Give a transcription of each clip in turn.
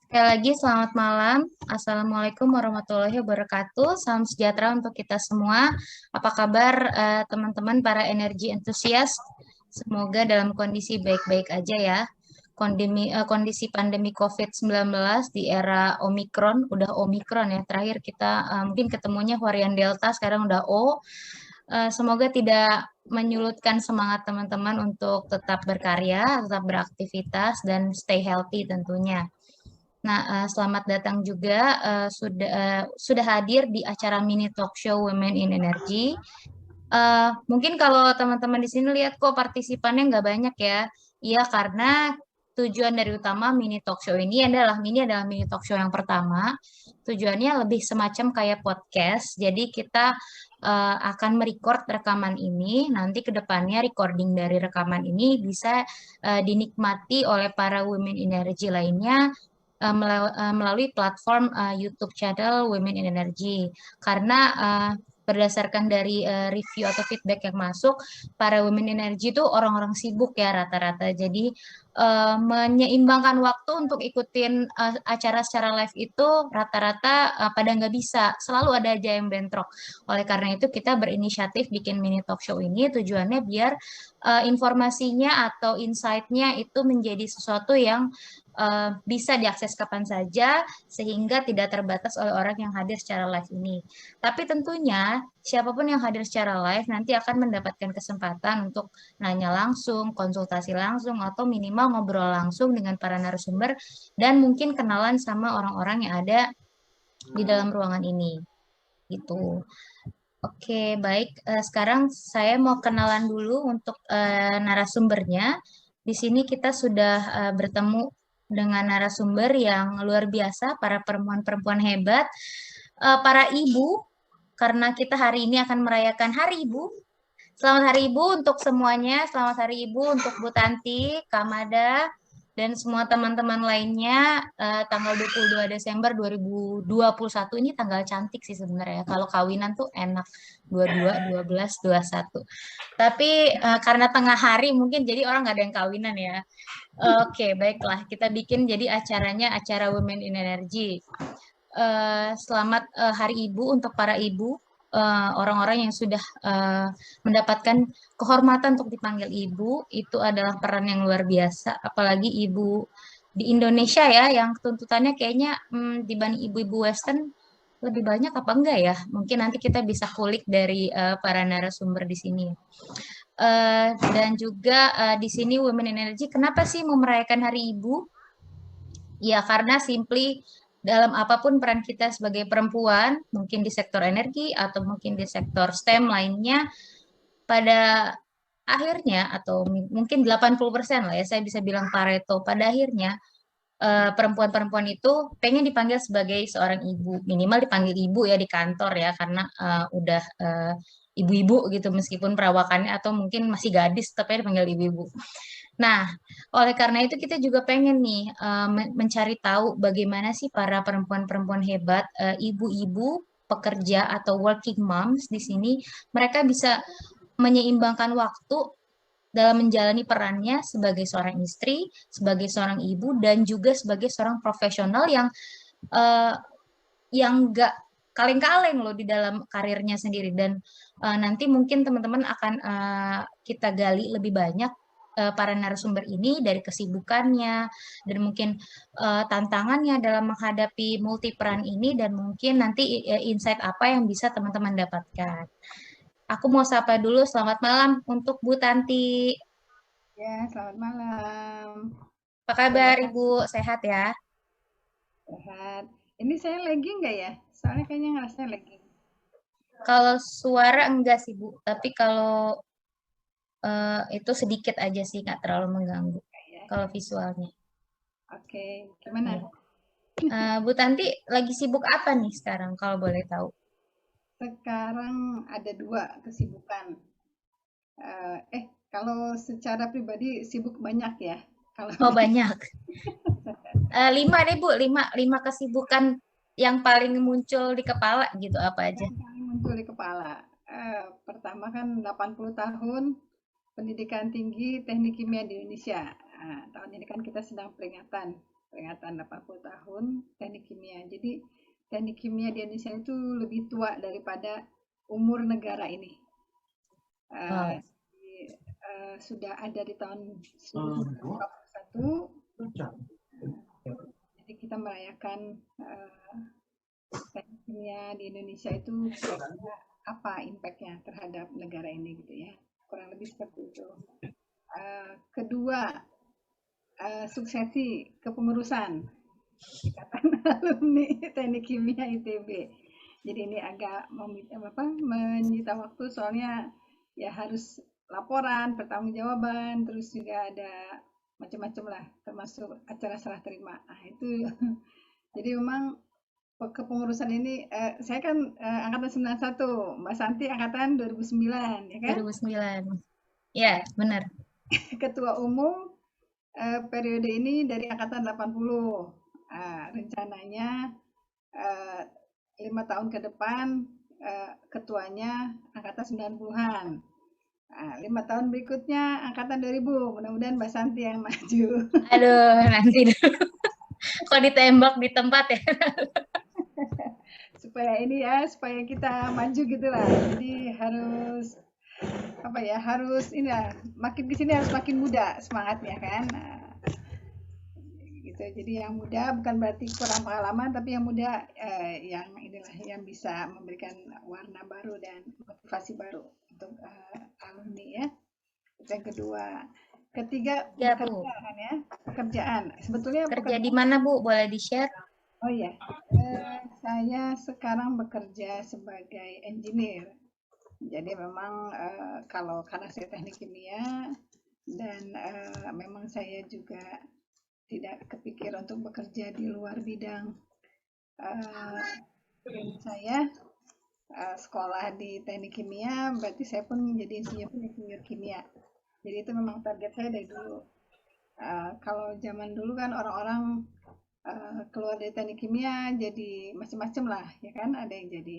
Sekali lagi selamat malam. Assalamualaikum warahmatullahi wabarakatuh. Salam sejahtera untuk kita semua. Apa kabar teman-teman para energi entusias? Semoga dalam kondisi baik-baik aja ya. Kondisi pandemi COVID-19 di era Omikron, udah Omikron ya. Terakhir kita mungkin ketemunya varian Delta, sekarang udah O. Semoga tidak menyulutkan semangat teman-teman untuk tetap berkarya, tetap beraktivitas, dan stay healthy tentunya. Nah, selamat datang juga sudah hadir di acara mini talk show Women in Energy. Mungkin kalau teman-teman di sini lihat kok partisipannya nggak banyak ya. Iya, karena tujuan dari utama mini talk show ini adalah mini talk show yang pertama. Tujuannya lebih semacam kayak podcast. Jadi kita akan merecord rekaman ini. Nanti ke depannya recording dari rekaman ini bisa dinikmati oleh para Women in Energy lainnya melalui platform YouTube channel Women in Energy. Karena berdasarkan dari review atau feedback yang masuk, para Women in Energy itu orang-orang sibuk ya rata-rata. Jadi menyeimbangkan waktu untuk ikutin acara secara live itu rata-rata pada nggak bisa. Selalu ada aja yang bentrok. Oleh karena itu kita berinisiatif bikin mini talk show ini tujuannya biar informasinya atau insight-nya itu menjadi sesuatu yang bisa diakses kapan saja sehingga tidak terbatas oleh orang yang hadir secara live ini. Tapi tentunya siapapun yang hadir secara live nanti akan mendapatkan kesempatan untuk nanya langsung, konsultasi langsung, atau minimal ngobrol langsung dengan para narasumber dan mungkin kenalan sama orang-orang yang ada di dalam ruangan ini. Gitu. Oke, baik. Sekarang saya mau kenalan dulu untuk narasumbernya. Di sini kita sudah bertemu dengan narasumber yang luar biasa, para perempuan-perempuan hebat, para ibu, karena kita hari ini akan merayakan Hari Ibu. Selamat Hari Ibu untuk semuanya. Selamat Hari Ibu untuk Bu Tanti, Kak Mada, dan semua teman-teman lainnya. Tanggal 22 Desember 2021 ini tanggal cantik sih sebenarnya. Kalau kawinan tuh enak. 22, 12, 21. Tapi karena tengah hari mungkin jadi orang nggak ada yang kawinan ya. Oke, baiklah. Kita bikin jadi acaranya acara Women in Energy. Selamat Hari Ibu untuk para ibu, orang-orang yang sudah mendapatkan kehormatan untuk dipanggil ibu. Itu adalah peran yang luar biasa, apalagi ibu di Indonesia ya, yang tuntutannya kayaknya dibanding ibu-ibu Western lebih banyak apa enggak ya? Mungkin nanti kita bisa kulik dari para narasumber di sini. Dan juga di sini Women in Energy, kenapa sih mau merayakan Hari Ibu? Ya, karena simply dalam apapun peran kita sebagai perempuan, mungkin di sektor energi atau mungkin di sektor STEM lainnya, pada akhirnya atau mungkin 80% lah ya, saya bisa bilang Pareto, pada akhirnya perempuan-perempuan itu pengen dipanggil sebagai seorang ibu, minimal dipanggil ibu ya di kantor ya, karena udah ibu-ibu gitu, meskipun perawakannya atau mungkin masih gadis, tapi dipanggil ibu-ibu. Nah, oleh karena itu kita juga pengen nih mencari tahu bagaimana sih para perempuan-perempuan hebat, ibu-ibu pekerja atau working moms di sini, mereka bisa menyeimbangkan waktu dalam menjalani perannya sebagai seorang istri, sebagai seorang ibu, dan juga sebagai seorang profesional eh, yang nggak kaleng-kaleng loh di dalam karirnya sendiri. Dan nanti mungkin teman-teman akan kita gali lebih banyak para narasumber ini dari kesibukannya dan mungkin tantangannya dalam menghadapi multi peran ini, dan mungkin nanti insight apa yang bisa teman-teman dapatkan. Aku mau sapa dulu, selamat malam untuk Bu Tanti. Ya, selamat malam. Apa Terima kabar Ibu? kasih. Sehat ya? Sehat. Ini saya lagi nggak ya? Soalnya kayaknya ngerasa lagi. Kalau suara enggak sih Bu, tapi kalau itu sedikit aja sih, nggak terlalu mengganggu. Ya. Kalau visualnya. Oke, gimana? Ya. Bu Tanti lagi sibuk apa nih sekarang kalau boleh tahu? Sekarang ada dua kesibukan. Kalau secara pribadi sibuk banyak ya. Kalau Oh di banyak. Lima nih Bu, lima kesibukan yang paling muncul di kepala gitu apa aja? yang paling muncul di kepala. Pertama kan 80 tahun pendidikan tinggi teknik kimia di Indonesia. Tahun tahun ini kan kita sedang peringatan 80 tahun teknik kimia. Jadi teknik kimia di Indonesia itu lebih tua daripada umur negara ini. Wow. Sudah ada di tahun 1941. Jadi kita merayakan teknik kimia di Indonesia itu kira-kira apa impact-nya terhadap negara ini gitu ya. Kurang lebih seperti itu. Kedua, suksesi kepengurusan Ikatan Alumni Teknik Kimia ITB. Jadi ini agak menyita waktu soalnya ya harus laporan, pertanggungjawaban, terus juga ada macam-macam lah, termasuk acara serah terima. Nah, itu jadi memang kepengurusan ini saya kan angkatan 91, Mbak Santi angkatan 2009 ya kan? 2009. Ya, benar. Ketua umum periode ini dari angkatan 80. Rencananya 5 tahun ke depan ketuanya angkatan 90-an. 5 tahun berikutnya angkatan 2000. Mudah-mudahan Mbak Santi yang maju. Aduh, nanti dulu. Kok ditembak di tempat ya? Supaya ini ya, supaya kita maju gitu lah. Jadi harus apa ya, harus ini lah, makin kesini harus makin muda semangatnya kan. Gitu. Jadi yang muda bukan berarti kurang pengalaman, tapi yang muda yang inilah yang bisa memberikan warna baru dan motivasi baru untuk alumni ya. Itu yang kedua. Ketiga, Ya, bekerja Bu. kan ya, pekerjaan. Sebetulnya Kerja di mana, Bu? Boleh di-share? Oh iya, saya sekarang bekerja sebagai engineer. Jadi memang kalau karena saya teknik kimia dan memang saya juga tidak kepikir untuk bekerja di luar bidang saya sekolah di teknik kimia, berarti saya pun jadi insinyur kimia. Jadi itu memang target saya dari dulu. Kalau zaman dulu kan orang-orang keluar dari teknik kimia jadi macam-macam lah, ya kan? Ada yang jadi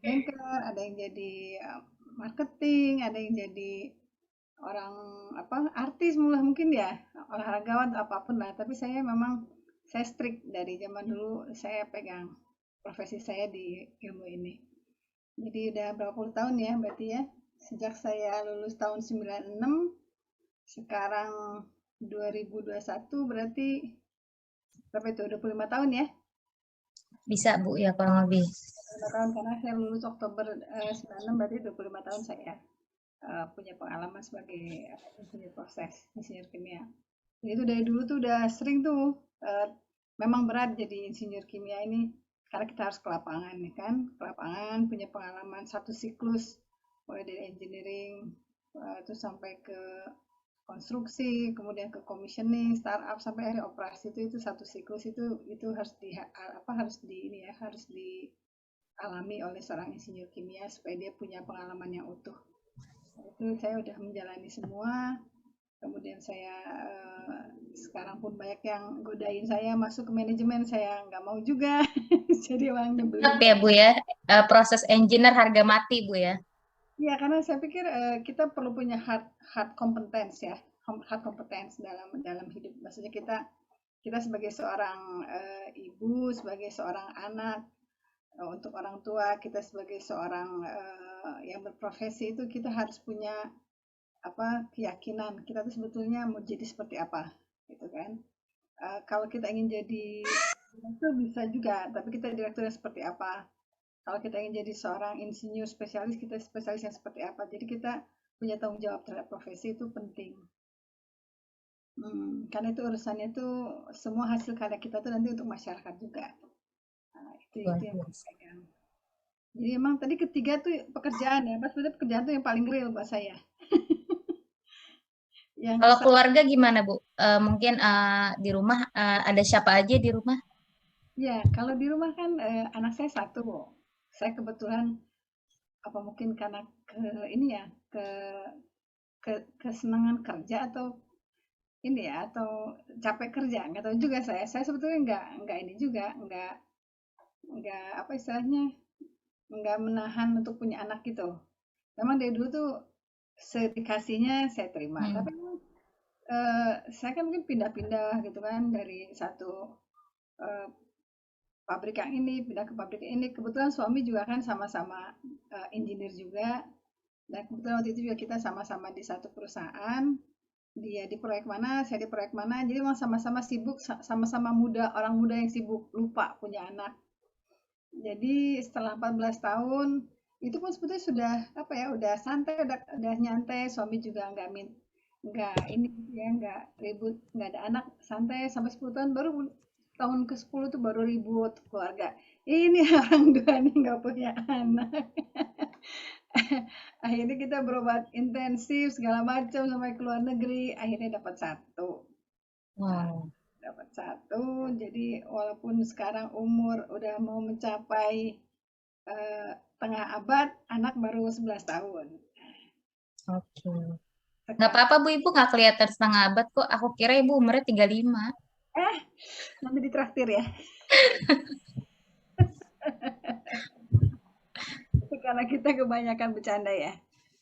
banker, ada yang jadi marketing, ada yang jadi orang artis mungkin ya, olahragawan atau apapun lah. Tapi saya memang saya strict dari zaman dulu, saya pegang profesi saya di ilmu ini. Jadi udah berapa puluh tahun ya berarti ya, sejak saya lulus tahun 96, sekarang 2021 berarti berapa itu, 25 tahun ya? Bisa, Bu, ya kurang lebih. 25 tahun karena saya lulus Oktober 96, berarti 25 tahun saya punya pengalaman sebagai insinyur proses, insinyur kimia. Jadi itu dari dulu tuh udah sering tuh, memang berat jadi insinyur kimia ini karena kita harus ke lapangan ya kan, ke lapangan punya pengalaman satu siklus mulai dari engineering terus sampai ke konstruksi, kemudian ke commissioning, startup sampai akhirnya operasi itu satu siklus itu harus harus dialami oleh seorang insinyur kimia supaya dia punya pengalaman yang utuh. Itu saya udah menjalani semua. Kemudian saya sekarang pun banyak yang godain saya masuk ke manajemen, saya nggak mau juga. Jadi emang nyebelin. Tetap ya, Bu ya. Proses engineer harga mati, Bu ya. Iya, karena saya pikir kita perlu punya hard competence ya, hard competence dalam hidup. Maksudnya kita sebagai seorang ibu, sebagai seorang anak, untuk orang tua, kita sebagai seorang yang berprofesi itu kita harus punya keyakinan kita tuh sebetulnya mau jadi seperti apa, gitu kan. Kalau kita ingin jadi direktur bisa juga, tapi kita direkturnya seperti apa. Kalau kita ingin jadi seorang insinyur spesialis, kita spesialisnya seperti apa. Jadi kita punya tanggung jawab terhadap profesi itu penting. Karena itu urusannya tuh semua hasil karya kita tuh nanti untuk masyarakat juga. Nah, itu yang pegang. Jadi emang tadi ketiga tuh pekerjaan ya, pas pekerjaan tuh yang paling real buat saya. Kalau keluarga gimana, Bu? Mungkin di rumah ada siapa aja di rumah? Ya, kalau di rumah kan anak saya satu. Saya kebetulan mungkin karena ini ya kesenangan kerja atau ini ya atau capek kerja, nggak tahu juga saya. Saya sebetulnya nggak ini juga nggak apa istilahnya nggak menahan untuk punya anak gitu. Memang dari dulu tuh sedikasinya saya terima. Tapi saya kan mungkin pindah-pindah gitu kan dari satu eh, pabrik yang ini pindah ke pabrik yang ini. Kebetulan suami juga kan sama-sama engineer juga. Dan kebetulan waktu itu juga kita sama-sama di satu perusahaan. Dia di proyek mana, saya di proyek mana. Jadi memang sama-sama sibuk, sama-sama muda, orang muda yang sibuk, lupa punya anak. Jadi setelah 14 tahun, itu pun sebetulnya sudah apa ya, udah santai, udah nyantai. Suami juga nggak ini ya, nggak ribut, nggak ada anak, santai sampai 10 tahun baru tahun ke 10 tuh baru ribut keluarga. Ini orang dua nih nggak punya anak. Akhirnya kita berobat intensif segala macam sampai ke luar negeri, akhirnya dapat satu. Nah, Wow. dapat satu, jadi walaupun sekarang umur udah mau mencapai tengah abad, anak baru 11 tahun. Oke. Nggak Sekarang, apa-apa Bu, Ibu nggak kelihatan setengah abad kok. Aku kira Ibu umurnya 35. eh, nanti ditraktir ya. Itu karena kita kebanyakan bercanda ya.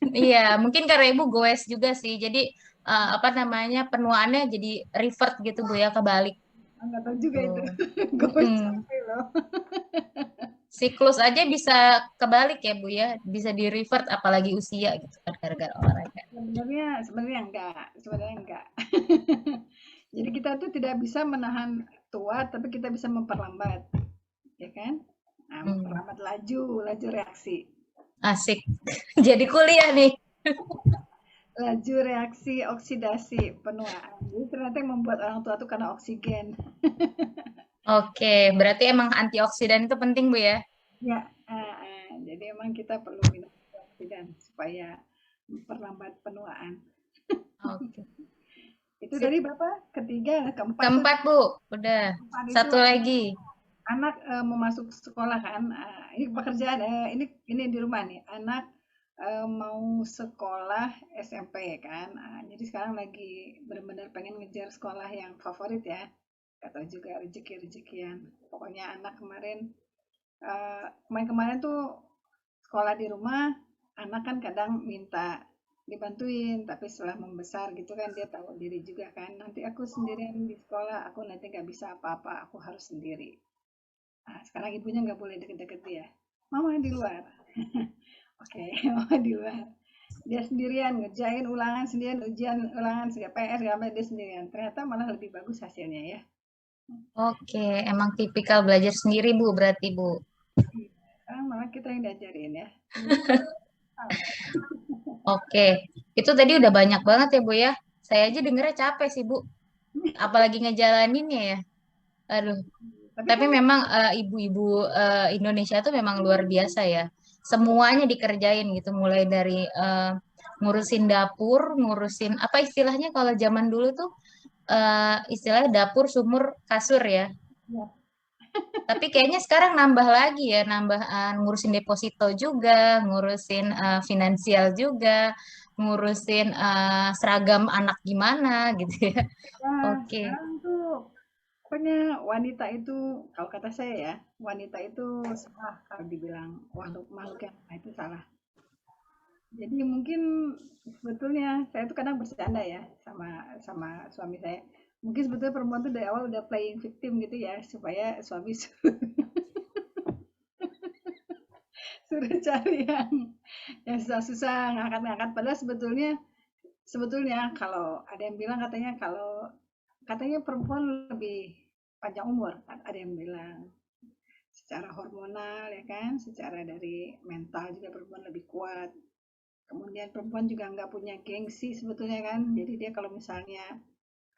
Iya, mungkin karena Ibu goes juga sih. Jadi apa namanya penuaannya jadi revert gitu Bu ya, kebalik Nggak tahu juga itu. tuh. Gue Mm-mm. capek loh. Siklus aja bisa kebalik ya Bu ya, bisa di revert apalagi usia gitu kan gara-gara olahraga. Sebenarnya enggak. Jadi kita tuh tidak bisa menahan tua, tapi kita bisa memperlambat, ya kan? Nah, Hmm, memperlambat laju reaksi. asik. Jadi kuliah nih. Laju reaksi oksidasi penuaan. Jadi ternyata yang membuat orang tua itu karena oksigen. Oke, berarti emang antioksidan itu penting Bu ya. Ya, jadi emang kita perlu minum antioksidan supaya memperlambat penuaan. Oke. Itu Sip. dari berapa? Ketiga, keempat tuh. Keempat Bu, udah. Keempat itu Satu lagi. anak mau masuk sekolah kan. Ini pekerjaan, ini di rumah nih. Anak mau sekolah SMP kan. Jadi sekarang lagi benar-benar pengen ngejar sekolah yang favorit ya. Gak tahu juga rezeki-rezekian. Pokoknya anak kemarin-kemarin tuh sekolah di rumah, anak kan kadang minta dibantuin, tapi setelah membesar gitu kan dia tahu diri juga kan. Nanti aku sendirian di sekolah, aku nanti nggak bisa apa-apa, aku harus sendiri. Nah, sekarang ibunya nggak boleh deket-deket dia. Mama di luar. Oke, mama di luar. Dia sendirian ngerjain ulangan sendirian, ujian ulangan, segala PR, segala macam, dia sendirian. Ternyata malah lebih bagus hasilnya ya. Oke, emang tipikal belajar sendiri Bu, berarti Bu. Sekarang malah kita yang diajarin ya. Dulu salah. Oke, itu tadi udah banyak banget ya Bu ya. Saya aja dengernya capek sih Bu, apalagi ngejalaninnya ya. Aduh, Tapi tapi kan memang ibu-ibu Indonesia tuh memang luar biasa ya. ya, Semuanya dikerjain gitu, mulai dari ngurusin dapur, ngurusin apa istilahnya kalau zaman dulu tuh istilahnya dapur, sumur, kasur ya. ya, Tapi kayaknya sekarang nambah lagi ya, nambah ngurusin deposito juga, ngurusin finansial juga, ngurusin seragam anak gimana gitu ya. ya, Oke. sekarang tuh pokoknya wanita itu, kalau kata saya ya, wanita itu salah kalau dibilang makhluk makhluk yang lemah itu salah. Jadi mungkin sebetulnya saya tuh kadang bercanda ya sama sama suami saya. Mungkin sebetulnya perempuan tuh dari awal udah playing victim gitu ya, supaya suami suruh cari yang susah-susah ngangkat-ngangkat. Padahal sebetulnya sebetulnya kalau ada yang bilang katanya perempuan lebih panjang umur, ada yang bilang secara hormonal ya kan, secara dari mental juga perempuan lebih kuat. Kemudian perempuan juga nggak punya gengsi sebetulnya kan, jadi dia kalau misalnya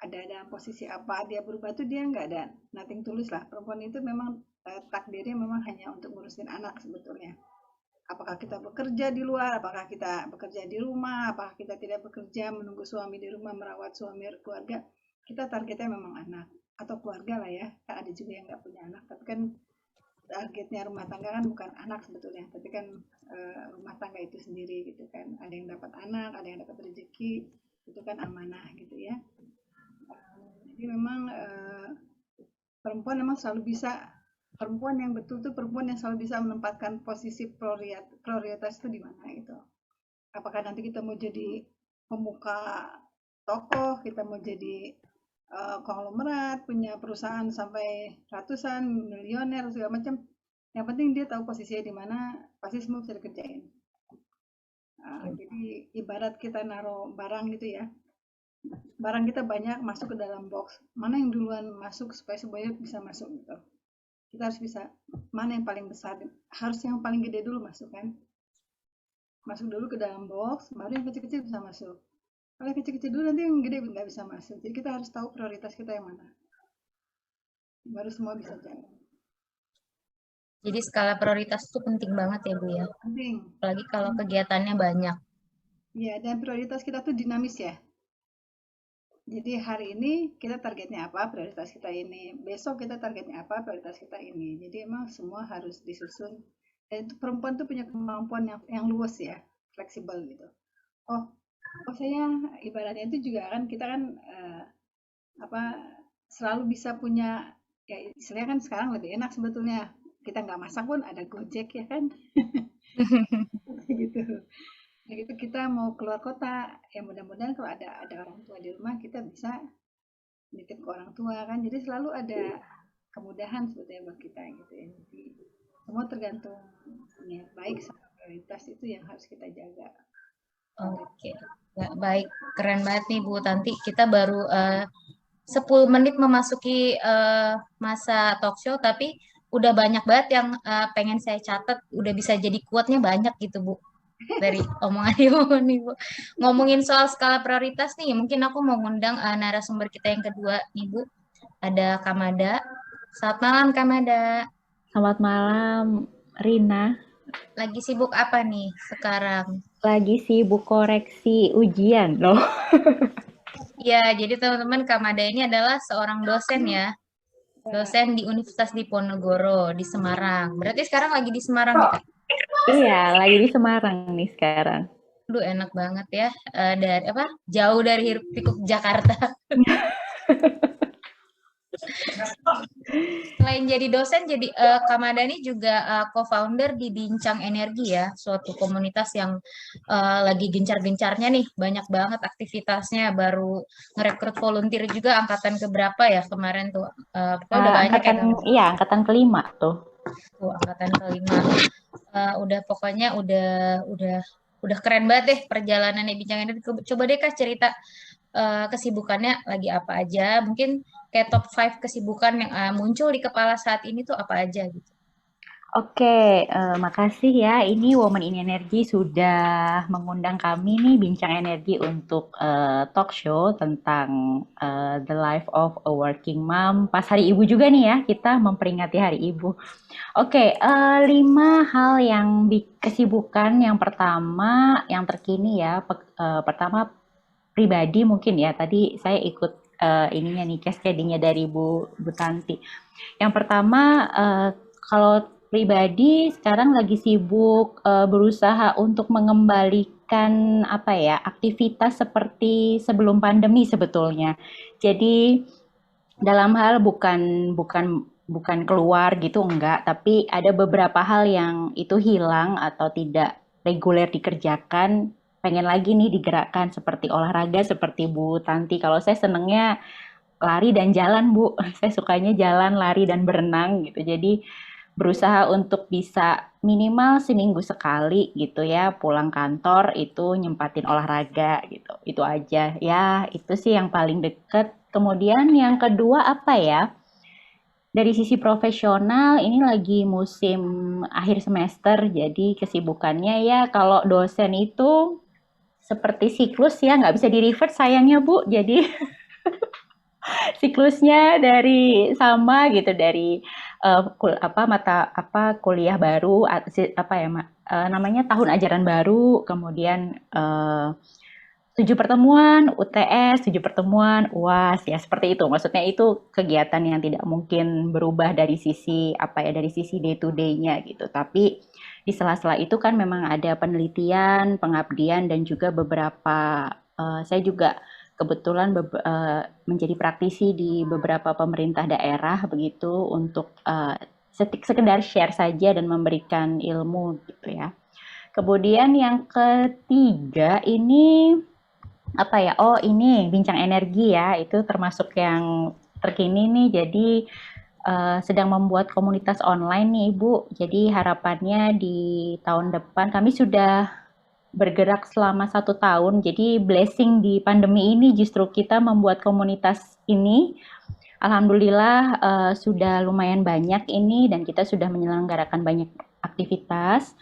ada dalam posisi apa dia berubah tuh dia nggak ada nothing tulus lah. Perempuan itu memang takdirnya memang hanya untuk ngurusin anak sebetulnya. Apakah kita bekerja di luar, apakah kita bekerja di rumah, apakah kita tidak bekerja menunggu suami di rumah merawat suami keluarga, kita targetnya memang anak atau keluarga lah ya. Kan ada juga yang nggak punya anak, tapi kan targetnya rumah tangga kan bukan anak sebetulnya, tapi kan rumah tangga itu sendiri gitu kan. Ada yang dapat anak, ada yang dapat rezeki, itu kan amanah gitu ya. Jadi memang perempuan memang selalu bisa, perempuan yang betul tuh perempuan yang selalu bisa menempatkan posisi prioritas itu di mana gitu. Apakah nanti kita mau jadi pemuka tokoh, kita mau jadi konglomerat, punya perusahaan sampai ratusan, milioner, segala macam. Yang penting dia tahu posisinya di mana, pasti semua bisa dikerjain. Jadi ibarat kita naruh barang gitu ya, barang kita banyak masuk ke dalam box, mana yang duluan masuk supaya semuanya bisa masuk gitu. Kita harus bisa, mana yang paling besar, harus yang paling gede dulu masuk kan. Masuk dulu ke dalam box, baru yang kecil-kecil bisa masuk. Kalau kecil-kecil dulu nanti yang gede nggak bisa masuk. Jadi kita harus tahu prioritas kita yang mana. Baru semua bisa jalan. Jadi skala prioritas itu penting banget ya Bu ya. Penting. Apalagi kalau kegiatannya banyak. Ya, dan prioritas kita tuh dinamis ya. Jadi hari ini kita targetnya apa, prioritas kita ini. Besok kita targetnya apa, prioritas kita ini. Jadi emang semua harus disusun. Dan itu perempuan tuh punya kemampuan yang luas ya, fleksibel gitu. Oh, saya ibaratnya itu juga kan kita kan apa selalu bisa punya, ya istilahnya kan sekarang lebih enak sebetulnya. Kita nggak masak pun ada Gojek ya kan. Gitu. Nah, gitu kita mau keluar kota, ya mudah-mudahan kalau ada orang tua di rumah kita bisa nitip ke orang tua kan. Jadi selalu ada kemudahan sebetulnya buat kita gitu ya. Jadi semua tergantung niat baik sama prioritas itu yang harus kita jaga. Oke, ya, baik. Keren banget nih Bu. Nanti kita baru 10 menit memasuki masa talk show, tapi udah banyak banget yang pengen saya catat. Udah bisa jadi quote-nya banyak gitu Bu. Dari omongan Ibu nih Bu. Ngomongin soal skala prioritas nih, mungkin aku mau ngundang narasumber kita yang kedua nih Bu. Ada Kamada. Selamat malam Kamada. Selamat malam, Rina. Lagi sibuk apa nih sekarang? Lagi sibuk koreksi ujian loh. Ya, jadi teman-teman Kamada ini adalah seorang dosen ya. Dosen di Universitas Diponegoro di Semarang. Berarti sekarang lagi di Semarang nih Kak? Iya, lagi di Semarang nih sekarang. Aduh, enak banget ya. Dari apa? Jauh dari hiruk pikuk Jakarta. Selain jadi dosen, jadi Kamada ini juga co-founder di Bincang Energi ya, suatu komunitas yang lagi gencar-gencarnya nih, banyak banget aktivitasnya. Baru ngerekrut volunteer juga angkatan keberapa ya kemarin tuh? Pokoknya udah banyak angkatan, ya. iya, angkatan kelima tuh. Tuh, angkatan kelima. Udah pokoknya udah keren banget deh perjalanannya Bincang Energi. Coba deh Kak cerita kesibukannya lagi apa aja, mungkin kayak top 5 kesibukan yang muncul di kepala saat ini tuh apa aja gitu. Oke, makasih ya. Ini Women in Energy sudah mengundang kami nih Bincang Energi untuk talk show tentang the life of a working mom. Pas Hari Ibu juga nih ya, kita memperingati Hari Ibu. Oke, 5 hal yang kesibukan. Yang pertama, yang terkini ya, pertama pribadi mungkin ya. Tadi saya ikut ininya nih cascadingnya dari Bu Tanti. Yang pertama kalau pribadi sekarang lagi sibuk berusaha untuk mengembalikan apa ya aktivitas seperti sebelum pandemi sebetulnya. Jadi dalam hal bukan keluar gitu enggak, tapi ada beberapa hal yang itu hilang atau tidak reguler dikerjakan, pengen lagi nih digerakkan seperti olahraga seperti Bu Tanti. Kalau saya senengnya lari dan jalan Bu, saya sukanya jalan, lari dan berenang gitu. Jadi berusaha untuk bisa minimal seminggu sekali gitu ya pulang kantor itu nyempatin olahraga gitu. Itu aja ya, itu sih yang paling deket. Kemudian yang kedua apa ya, dari sisi profesional ini lagi musim akhir semester, jadi kesibukannya ya kalau dosen itu seperti siklus ya, nggak bisa di reverse sayangnya Bu, jadi siklusnya dari sama gitu dari kuliah baru namanya tahun ajaran baru, kemudian 7 pertemuan UTS, 7 pertemuan UAS ya seperti itu. Maksudnya itu kegiatan yang tidak mungkin berubah dari sisi dari sisi day to day-nya gitu. Tapi di sela-sela itu kan memang ada penelitian, pengabdian dan juga beberapa saya juga kebetulan menjadi praktisi di beberapa pemerintah daerah begitu untuk sekedar share saja dan memberikan ilmu gitu ya. Kemudian yang ketiga ini apa ya? Oh, ini Bincang Energi ya. Itu termasuk yang terkini nih. Jadi sedang membuat komunitas online nih Ibu. Jadi harapannya di tahun depan kami sudah bergerak selama 1 tahun. Jadi blessing di pandemi ini justru kita membuat komunitas ini. Alhamdulillah sudah lumayan banyak ini dan kita sudah menyelenggarakan banyak aktivitas.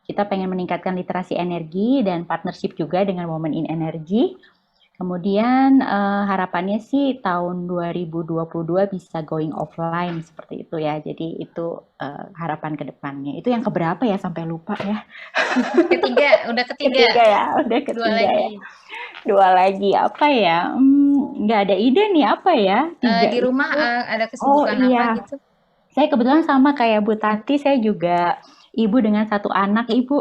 Kita pengen meningkatkan literasi energi dan partnership juga dengan Women in Energy. Kemudian harapannya sih tahun 2022 bisa going offline seperti itu ya. Jadi itu harapan ke depannya. Itu yang keberapa ya sampai lupa ya. Udah ketiga. Ketiga ya, udah Dua ketiga ya. lagi. Dua lagi apa ya? Nggak ada ide nih apa ya? Tiga Di rumah itu. ada Oh kesibukan apa iya, gitu? saya kebetulan sama kayak Bu Tati, saya juga ibu dengan 1 anak, Ibu.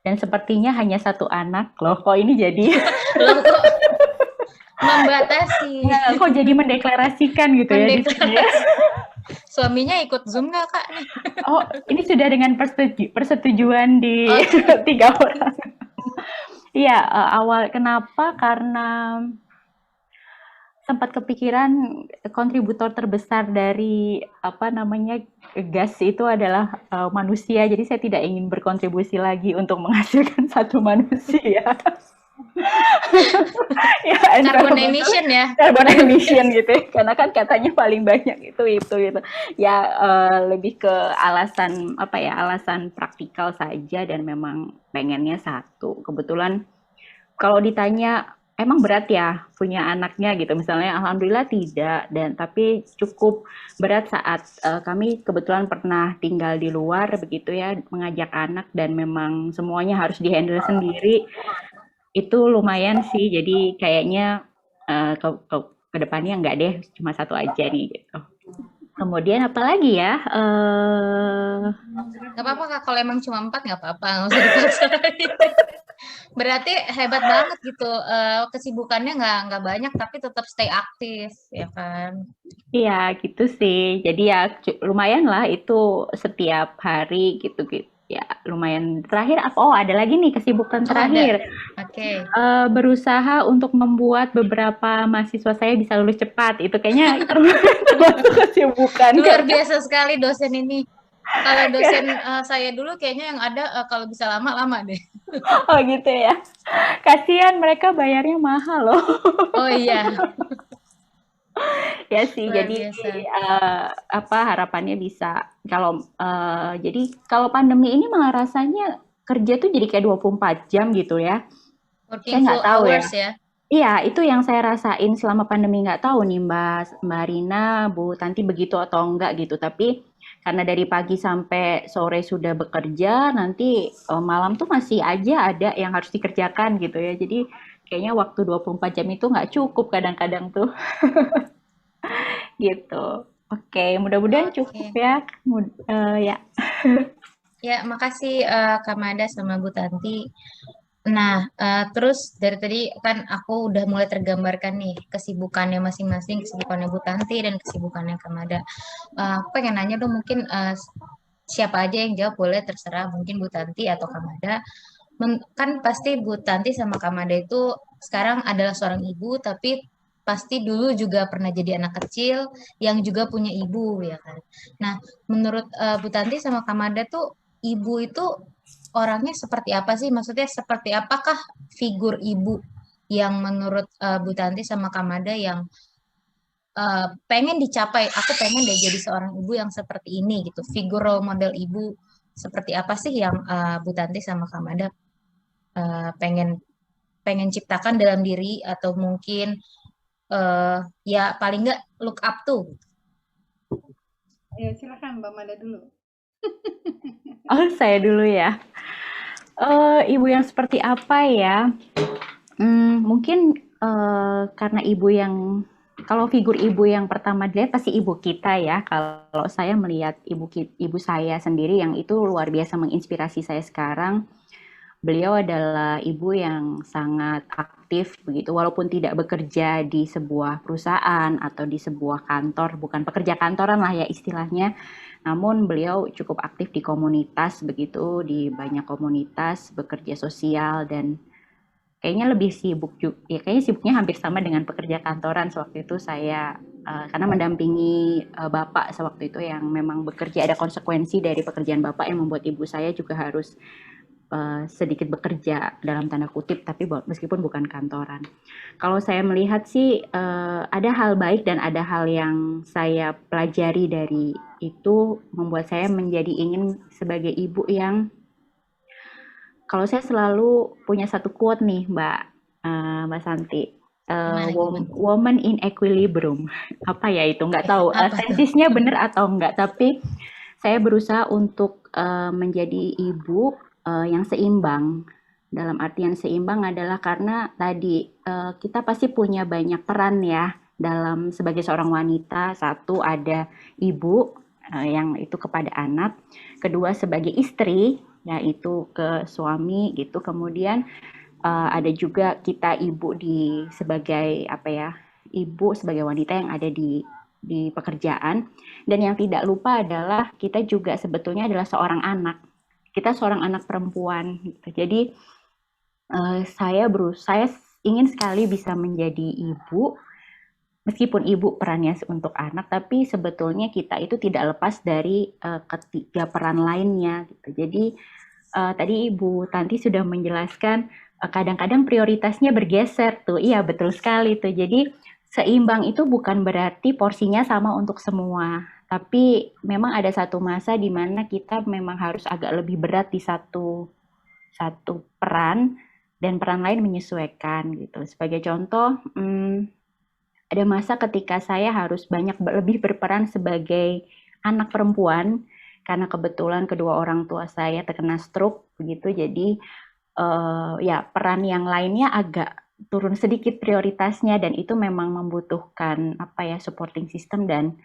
Dan sepertinya hanya 1 anak. Loh, kok ini jadi Loh kok membatasi? kok jadi mendeklarasikan gitu ya di sini ya? Mendeklarasi. Suaminya ikut Zoom nggak, Kak? Oh, ini sudah dengan persetujuan di Oh, 3 orang. Iya, awal kenapa? Karena sempat kepikiran kontributor terbesar dari apa namanya gas itu adalah manusia. Jadi saya tidak ingin berkontribusi lagi untuk menghasilkan satu manusia. Ya, carbon environmental emission ya. carbon emission gitu ya. Karena kan katanya paling banyak itu gitu. Ya lebih ke alasan apa ya? Alasan praktikal saja dan memang pengennya satu. Kebetulan kalau ditanya emang berat ya punya anaknya gitu misalnya alhamdulillah tidak dan tapi cukup berat saat kami kebetulan pernah tinggal di luar begitu ya mengajak anak dan memang semuanya harus dihandle sendiri itu lumayan sih jadi kayaknya ke depannya enggak deh cuma satu aja nih gitu. Kemudian apalagi ya Nggak apa-apa, Kak. Kalau emang cuma 4 nggak apa-apa, nggak usah dipaksain. Berarti hebat banget gitu. Kesibukannya nggak banyak tapi tetap stay aktif, ya kan? iya gitu sih. Jadi ya lumayan lah itu setiap hari gitu-gitu. Ya lumayan. Terakhir apa? Oh ada lagi nih kesibukan Oh, ada. terakhir. Oke. Berusaha untuk membuat beberapa mahasiswa saya bisa lulus cepat. Itu kayaknya termasuk kesibukan Luar kan. biasa sekali dosen ini. Kalau dosen saya dulu kayaknya yang ada kalau bisa lama-lama deh. Oh gitu ya. Kasihan mereka bayarnya mahal loh. Oh iya, Ya sih, luar jadi biasa. apa harapannya bisa kalau jadi kalau pandemi ini malah rasanya kerja tuh jadi kayak 24 jam gitu ya. Saya Working nggak full tahu ya. hours ya. Iya, itu yang saya rasain selama pandemi nggak tahu nih Mbak Rina, Bu Tanti begitu atau enggak gitu. Tapi karena dari pagi sampai sore sudah bekerja, nanti malam tuh masih aja ada yang harus dikerjakan gitu ya. Jadi kayaknya waktu 24 jam itu nggak cukup kadang-kadang tuh gitu. Oke, mudah-mudahan cukup Oke. ya. Ya. Ya, makasih Kak Mada sama Bu Tanti. Nah, terus dari tadi kan aku udah mulai tergambarkan nih kesibukannya masing-masing, kesibukannya Bu Tanti dan kesibukannya Kak Mada. Aku pengen nanya dong mungkin siapa aja yang jawab boleh terserah mungkin Bu Tanti atau Kak Mada. Kan pasti Bu Tanti sama Kak Mada itu sekarang adalah seorang ibu tapi pasti dulu juga pernah jadi anak kecil yang juga punya ibu ya kan. Nah, menurut Bu Tanti sama Kak Mada tuh ibu itu orangnya seperti apa sih? Maksudnya seperti apakah figur ibu yang menurut Bu Tanti sama Kamada yang pengen dicapai? Aku pengen deh jadi seorang ibu yang seperti ini gitu. Figur role model ibu seperti apa sih yang Bu Tanti sama Kamada pengen pengen ciptakan dalam diri atau mungkin ya paling nggak look up tuh. Ya, silakan Mbak Mada dulu. Oh, saya dulu ya. Ibu yang seperti apa ya? Mungkin karena ibu yang kalau figur ibu yang pertama dilihat pasti ibu kita ya. Kalau saya melihat ibu saya sendiri yang itu luar biasa menginspirasi saya sekarang. Beliau adalah ibu yang sangat aktif begitu, walaupun tidak bekerja di sebuah perusahaan atau di sebuah kantor, bukan pekerja kantoran lah ya istilahnya. Namun beliau cukup aktif di komunitas begitu, di banyak komunitas, bekerja sosial dan kayaknya lebih sibuk juga, ya kayaknya sibuknya hampir sama dengan pekerja kantoran sewaktu itu saya, karena mendampingi bapak sewaktu itu yang memang bekerja, ada konsekuensi dari pekerjaan bapak yang membuat ibu saya juga harus sedikit bekerja dalam tanda kutip, tapi meskipun bukan kantoran. Kalau saya melihat sih ada hal baik dan ada hal yang saya pelajari dari itu membuat saya menjadi ingin sebagai ibu yang, kalau saya selalu punya satu quote nih Mbak Santi, Gimana? woman in equilibrium. Apa ya itu? Nggak tahu Apa tuh? tesisnya benar atau enggak, tapi saya berusaha untuk menjadi ibu yang seimbang. Dalam artian seimbang adalah karena tadi kita pasti punya banyak peran ya dalam sebagai seorang wanita. Satu ada ibu yang itu kepada anak, kedua sebagai istri yaitu ke suami gitu. Kemudian ada juga kita ibu di sebagai apa ya, ibu sebagai wanita yang ada di pekerjaan, dan yang tidak lupa adalah kita juga sebetulnya adalah seorang anak. Kita seorang anak perempuan gitu. Jadi saya ingin sekali bisa menjadi ibu, meskipun ibu perannya untuk anak, tapi sebetulnya kita itu tidak lepas dari ketiga peran lainnya gitu. Jadi tadi Ibu Tanti sudah menjelaskan kadang-kadang prioritasnya bergeser tuh. Iya, betul sekali tuh. Jadi seimbang itu bukan berarti porsinya sama untuk semua. Tapi memang ada satu masa di mana kita memang harus agak lebih berat di satu satu peran dan peran lain menyesuaikan gitu. Sebagai contoh, ada masa ketika saya harus banyak lebih berperan sebagai anak perempuan karena kebetulan kedua orang tua saya terkena stroke begitu. Jadi ya peran yang lainnya agak turun sedikit prioritasnya, dan itu memang membutuhkan apa ya, supporting system dan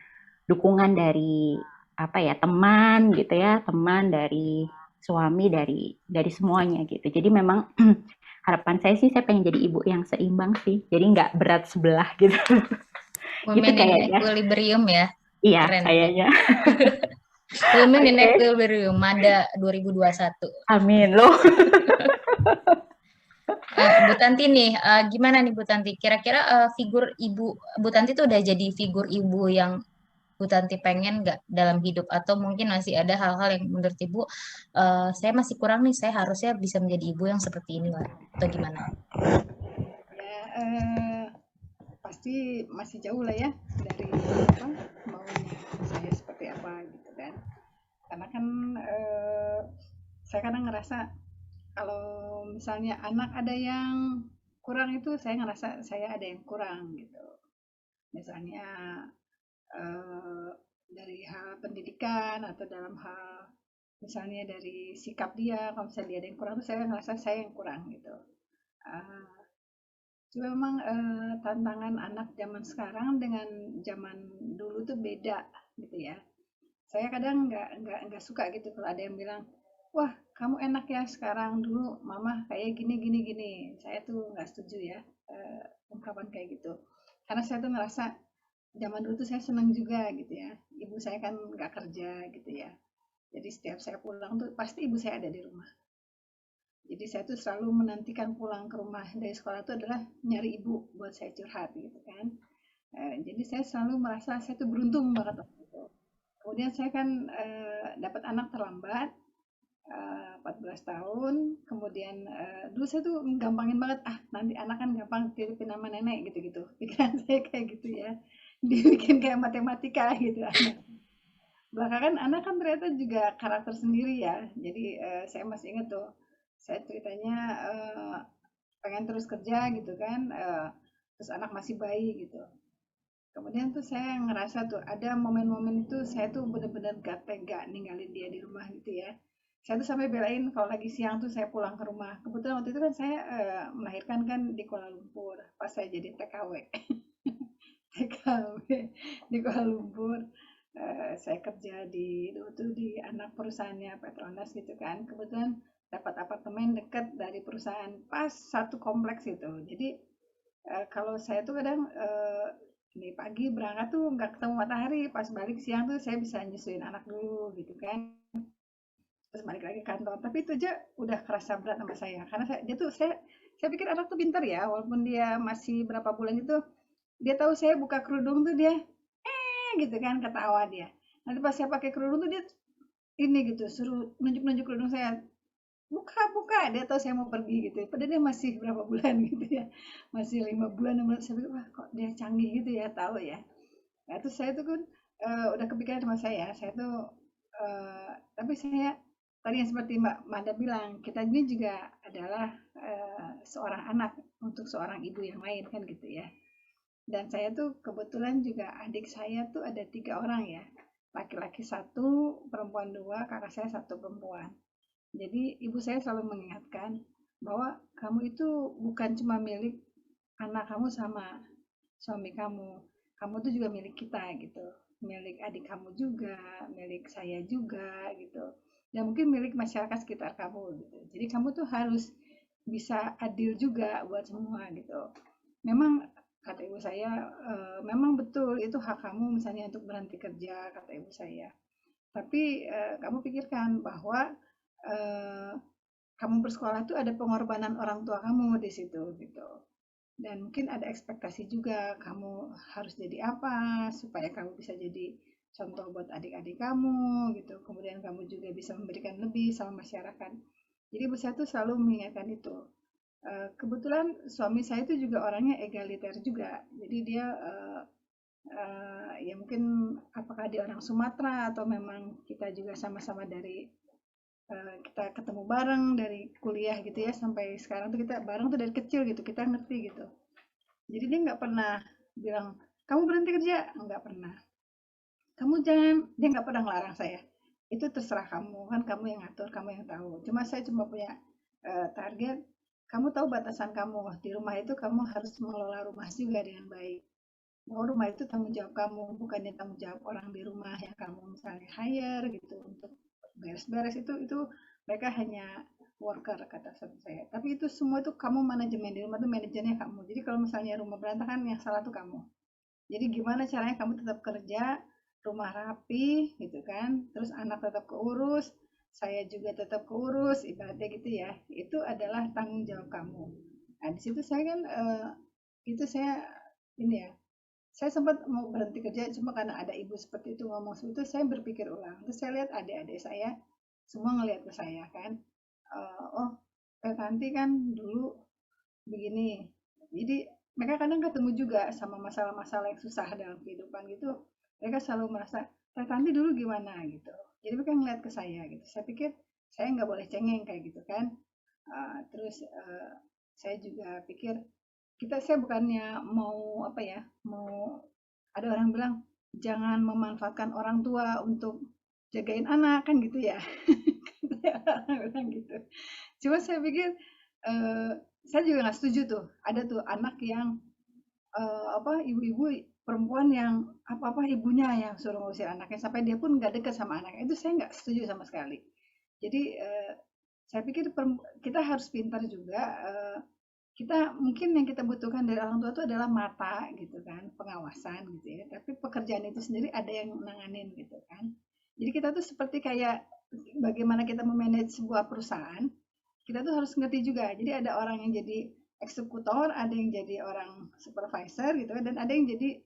dukungan dari apa ya, teman gitu ya, teman dari suami, dari semuanya gitu. Jadi memang harapan saya sih, saya pengen jadi ibu yang seimbang sih, jadi nggak berat sebelah gitu. Gitu Women in kayaknya. Equilibrium ya. Iya Keren itu. kayaknya. Women in Oke. Equilibrium, Mada 2021. Amin loh. Bu Tanti nih, gimana nih Bu Tanti? Kira-kira figur ibu, Bu Tanti tuh udah jadi figur ibu yang Bu Tanti pengen nggak dalam hidup? Atau mungkin masih ada hal-hal yang menurut Ibu, saya masih kurang nih, saya harusnya bisa menjadi ibu yang seperti ini lah. Atau gimana? Ya, pasti masih jauh lah ya dari apa maunya saya seperti apa gitu kan. Karena kan saya kadang ngerasa kalau misalnya anak ada yang kurang, itu saya ngerasa saya ada yang kurang gitu. Misalnya eh, dari hal pendidikan atau dalam hal misalnya dari sikap dia, kalau misalnya dia ada yang kurang, tuh saya ngerasa saya yang kurang gitu. Eh, Cuma memang tantangan anak zaman sekarang dengan zaman dulu tuh beda gitu ya. Saya kadang nggak suka gitu kalau ada yang bilang, wah kamu enak ya sekarang, dulu mama kayak gini gini gini. Saya tuh nggak setuju ya ungkapan kayak gitu. Karena saya tuh ngerasa zaman dulu tuh saya senang juga gitu ya. Ibu saya kan nggak kerja gitu ya. Jadi setiap saya pulang tuh pasti ibu saya ada di rumah. Jadi saya tuh selalu menantikan pulang ke rumah dari sekolah itu adalah nyari ibu buat saya curhat gitu kan. Jadi saya selalu merasa saya tuh beruntung banget waktu itu. Kemudian saya kan dapat anak terlambat, 14 tahun. Kemudian dulu saya tuh gampangin banget, ah nanti anak kan gampang titipin nama nenek gitu-gitu. Pikiran saya kayak gitu ya. Dibikin kayak matematika gitu anak. Belakangan anak kan ternyata juga karakter sendiri ya. Jadi saya masih ingat tuh, saya ceritanya pengen terus kerja gitu kan, terus anak masih bayi gitu. Kemudian tuh saya ngerasa tuh ada momen-momen itu saya tuh bener-bener gak tega ninggalin dia di rumah gitu ya. Saya tuh sampai belain kalau lagi siang tuh saya pulang ke rumah. Kebetulan waktu itu kan saya melahirkan kan di Kuala Lumpur pas saya jadi TKW. TKW di Kuala Lumpur. Saya kerja di anak perusahaannya Petronas gitu kan. Kebetulan dapat apartemen dekat dari perusahaan pas satu kompleks itu. Jadi kalau saya tuh kadang ini pagi berangkat tuh nggak ketemu matahari, pas balik siang tuh saya bisa nyusuin anak dulu gitu kan, terus balik lagi ke kantor. Tapi itu aja udah kerasa berat sama saya karena dia tuh saya saya pikir anak tuh pintar ya, walaupun dia masih berapa bulan itu, dia tahu saya buka kerudung tuh dia gitu kan, ketawa dia. Nanti pas saya pakai kerudung tuh dia ini gitu, suruh nunjuk-nunjuk kerudung saya, buka buka, dia tahu saya mau pergi gitu. Padahal dia masih berapa bulan gitu ya, masih 5 bulan, 6 bulan. Saya pikir wah kok dia canggih gitu ya, tahu ya. Nah terus saya tuh kan udah kepikiran sama saya tuh tapi saya tadi yang seperti Mbak Mada bilang, kita ini juga adalah seorang anak untuk seorang ibu yang lain kan gitu ya. Dan saya tuh kebetulan juga adik saya tuh ada 3 orang ya, laki-laki 1, perempuan 2, kakak saya 1 perempuan. Jadi ibu saya selalu mengingatkan bahwa kamu itu bukan cuma milik anak kamu sama suami kamu, kamu tuh juga milik kita gitu, milik adik kamu juga, milik saya juga gitu, dan mungkin milik masyarakat sekitar kamu gitu. Jadi kamu tuh harus bisa adil juga buat semua gitu. Memang kata ibu saya, memang betul itu hak kamu misalnya untuk berhenti kerja, kata ibu saya. Tapi kamu pikirkan bahwa eh, kamu bersekolah itu ada pengorbanan orang tua kamu di situ gitu. Dan mungkin ada ekspektasi juga kamu harus jadi apa supaya kamu bisa jadi contoh buat adik-adik kamu gitu. Kemudian kamu juga bisa memberikan lebih sama masyarakat. Jadi ibu saya tuh selalu mengingatkan itu. Kebetulan suami saya itu juga orangnya egaliter juga. Jadi dia ya mungkin apakah dia orang Sumatera atau memang kita juga sama-sama dari kita ketemu bareng dari kuliah gitu ya sampai sekarang tuh kita bareng tuh dari kecil gitu, kita ngerti gitu. Jadi dia nggak pernah bilang kamu berhenti kerja, nggak pernah. Kamu jangan, dia nggak pernah ngelarang saya. Itu terserah kamu, kan kamu yang ngatur, kamu yang tahu. Cuma saya cuma punya target, kamu tahu batasan kamu di rumah itu, kamu harus mengelola rumah juga dengan baik. Bahwa rumah itu tanggung jawab kamu, bukannya tanggung jawab orang di rumah yang kamu misalnya hire gitu untuk beres-beres itu mereka hanya worker kata saya. Tapi itu semua itu kamu manajemen di rumah itu manajernya kamu. Jadi kalau misalnya rumah berantakan yang salah tuh kamu. Jadi gimana caranya kamu tetap kerja, rumah rapi gitu kan, terus anak tetap keurus, saya juga tetap keurus, ibaratnya gitu ya. Itu adalah tanggung jawab kamu. Nah di situ saya kan itu saya ini ya, saya sempat mau berhenti kerja cuma karena ada ibu seperti itu ngomong seperti itu, saya berpikir ulang. Terus saya lihat adik-adik saya semua ngelihat ke saya kan, oh Tanti kan dulu begini. Jadi mereka kadang ketemu juga sama masalah-masalah yang susah dalam kehidupan gitu. Mereka selalu merasa, Teh Tanti dulu gimana gitu. Jadi mereka ngeliat ke saya gitu. Saya pikir saya nggak boleh cengeng kayak gitu kan. Terus saya juga pikir saya bukannya mau apa ya, mau ada orang bilang jangan memanfaatkan orang tua untuk jagain anak kan gitu ya. Orang bilang gitu. Cuma saya pikir saya juga nggak setuju tuh. Ada tuh anak yang apa ibu-ibu perempuan yang apa-apa ibunya yang suruh ngusir anaknya sampai dia pun nggak dekat sama anaknya. Itu saya nggak setuju sama sekali. Jadi saya pikir kita harus pintar juga. Kita mungkin yang kita butuhkan dari orang tua itu adalah mata gitu kan, pengawasan gitu ya. Tapi pekerjaan itu sendiri ada yang nanganin gitu kan. Jadi kita tuh seperti kayak bagaimana kita memanage sebuah perusahaan, kita tuh harus ngerti juga. Jadi ada orang yang jadi eksekutor, ada yang jadi orang supervisor gitu kan, dan ada yang jadi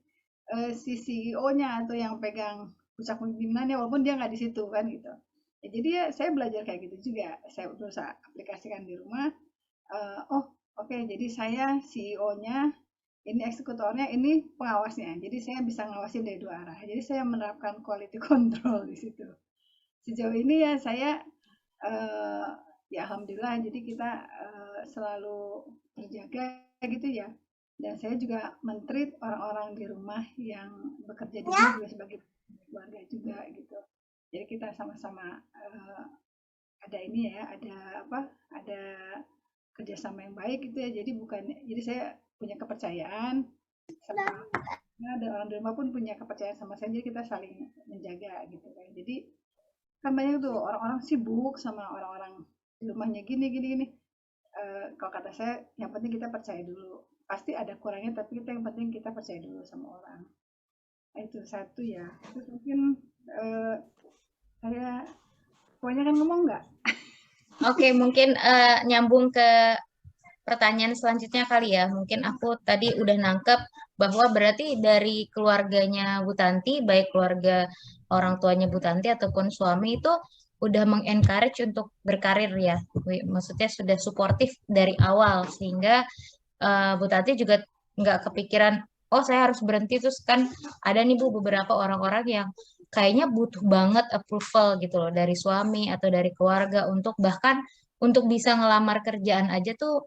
si CEO-nya atau yang pegang puncak pimpinannya walaupun dia nggak di situ kan gitu. Ya, jadi ya saya belajar kayak gitu juga. Saya berusaha aplikasikan di rumah. Oh oke, jadi saya CEO-nya, ini eksekutornya, ini pengawasnya. Jadi saya bisa ngawasin dari 2 arah. Jadi saya menerapkan quality control di situ. Sejauh ini ya saya ya alhamdulillah jadi kita selalu terjaga gitu ya. Dan saya juga men-treat orang-orang di rumah yang bekerja di rumah juga sebagai keluarga juga gitu. Jadi kita sama-sama ada ini ya, ada apa? Ada kerjasama yang baik gitu ya. Jadi saya punya kepercayaan sama dan orang di rumah pun punya kepercayaan sama saya. Jadi kita saling menjaga gitu kan. Jadi kan banyak tuh orang-orang sibuk sama orang-orang di rumahnya gini. Kalau kata saya, yang penting kita percaya dulu. Pasti ada kurangnya, tapi yang penting kita percaya dulu sama orang. Nah, itu satu ya. Terus mungkin saya pokoknya kan ngomong nggak? Oke, mungkin nyambung ke pertanyaan selanjutnya kali ya. Mungkin aku tadi udah nangkep bahwa berarti dari keluarganya Bu Tanti, baik keluarga orang tuanya Bu Tanti ataupun suami itu udah mengencourage untuk berkarir ya. Maksudnya sudah suportif dari awal sehingga Bu Tati juga nggak kepikiran, oh saya harus berhenti terus kan ada nih Bu beberapa orang-orang yang kayaknya butuh banget approval gitu loh dari suami atau dari keluarga untuk bahkan untuk bisa ngelamar kerjaan aja tuh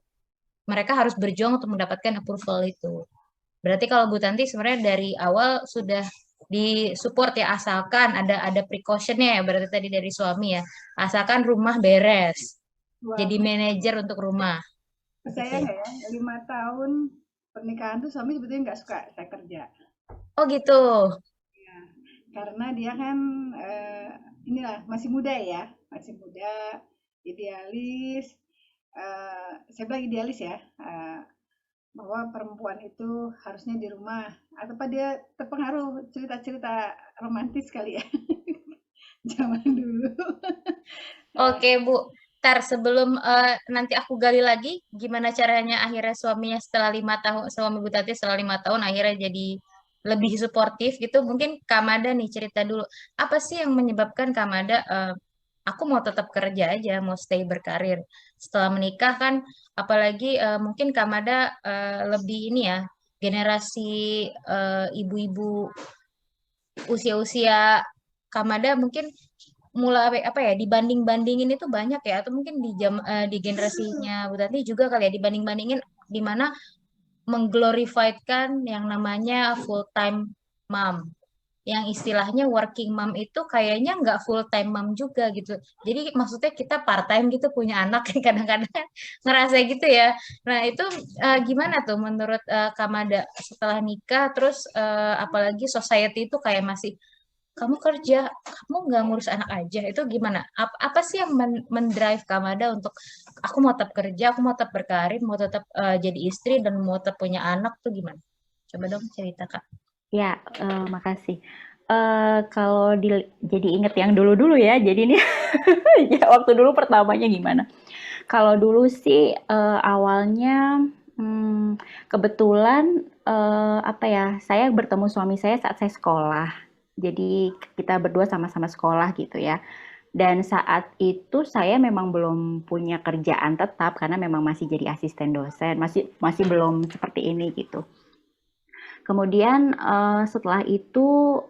mereka harus berjuang untuk mendapatkan approval itu. Berarti kalau Bu Tanti sebenarnya dari awal sudah disupport ya asalkan ada precautionnya ya berarti tadi dari suami ya asalkan rumah beres Wah, jadi manajer untuk rumah. percaya Oke. nggak ya, 5 tahun pernikahan tuh suami sebetulnya nggak suka saya kerja. Oh gitu. Ya, karena dia kan inilah masih muda ya, masih muda, idealis. Saya bilang idealis ya, bahwa perempuan itu harusnya di rumah. Atau apa dia terpengaruh cerita-cerita romantis kali ya, zaman dulu. Oke, Bu. Ntar sebelum nanti aku gali lagi, gimana caranya akhirnya suaminya setelah 5 tahun, suami Bu Tati setelah 5 tahun akhirnya jadi lebih suportif gitu. Mungkin Kamada nih cerita dulu. Apa sih yang menyebabkan Kamada, aku mau tetap kerja aja, mau stay berkarir. Setelah menikah kan, apalagi mungkin Kamada lebih ini ya, generasi ibu-ibu usia-usia Kamada mungkin mulai apa ya dibanding-bandingin itu banyak ya atau mungkin di generasinya Bu Tati juga kali ya dibanding-bandingin di mana mengglorifiedkan yang namanya full time mom yang istilahnya working mom itu kayaknya nggak full time mom juga gitu jadi maksudnya kita part time gitu punya anak kadang-kadang ngerasa gitu ya nah itu gimana tuh menurut Kamada setelah nikah terus apalagi society itu kayak masih kamu kerja, kamu nggak ngurus anak aja, itu gimana? Apa sih yang mendrive Kamada untuk aku mau tetap kerja, aku mau tetap berkarir, mau tetap jadi istri dan mau tetap punya anak tuh gimana? Coba dong cerita Kak. Ya, makasih. Kalau jadi inget yang dulu-dulu ya, jadi ini ya, waktu dulu pertamanya gimana? Kalau dulu sih awalnya kebetulan apa ya, saya bertemu suami saya saat saya sekolah. Jadi kita berdua sama-sama sekolah gitu ya. Dan saat itu saya memang belum punya kerjaan tetap karena memang masih jadi asisten dosen, masih belum seperti ini gitu. Kemudian setelah itu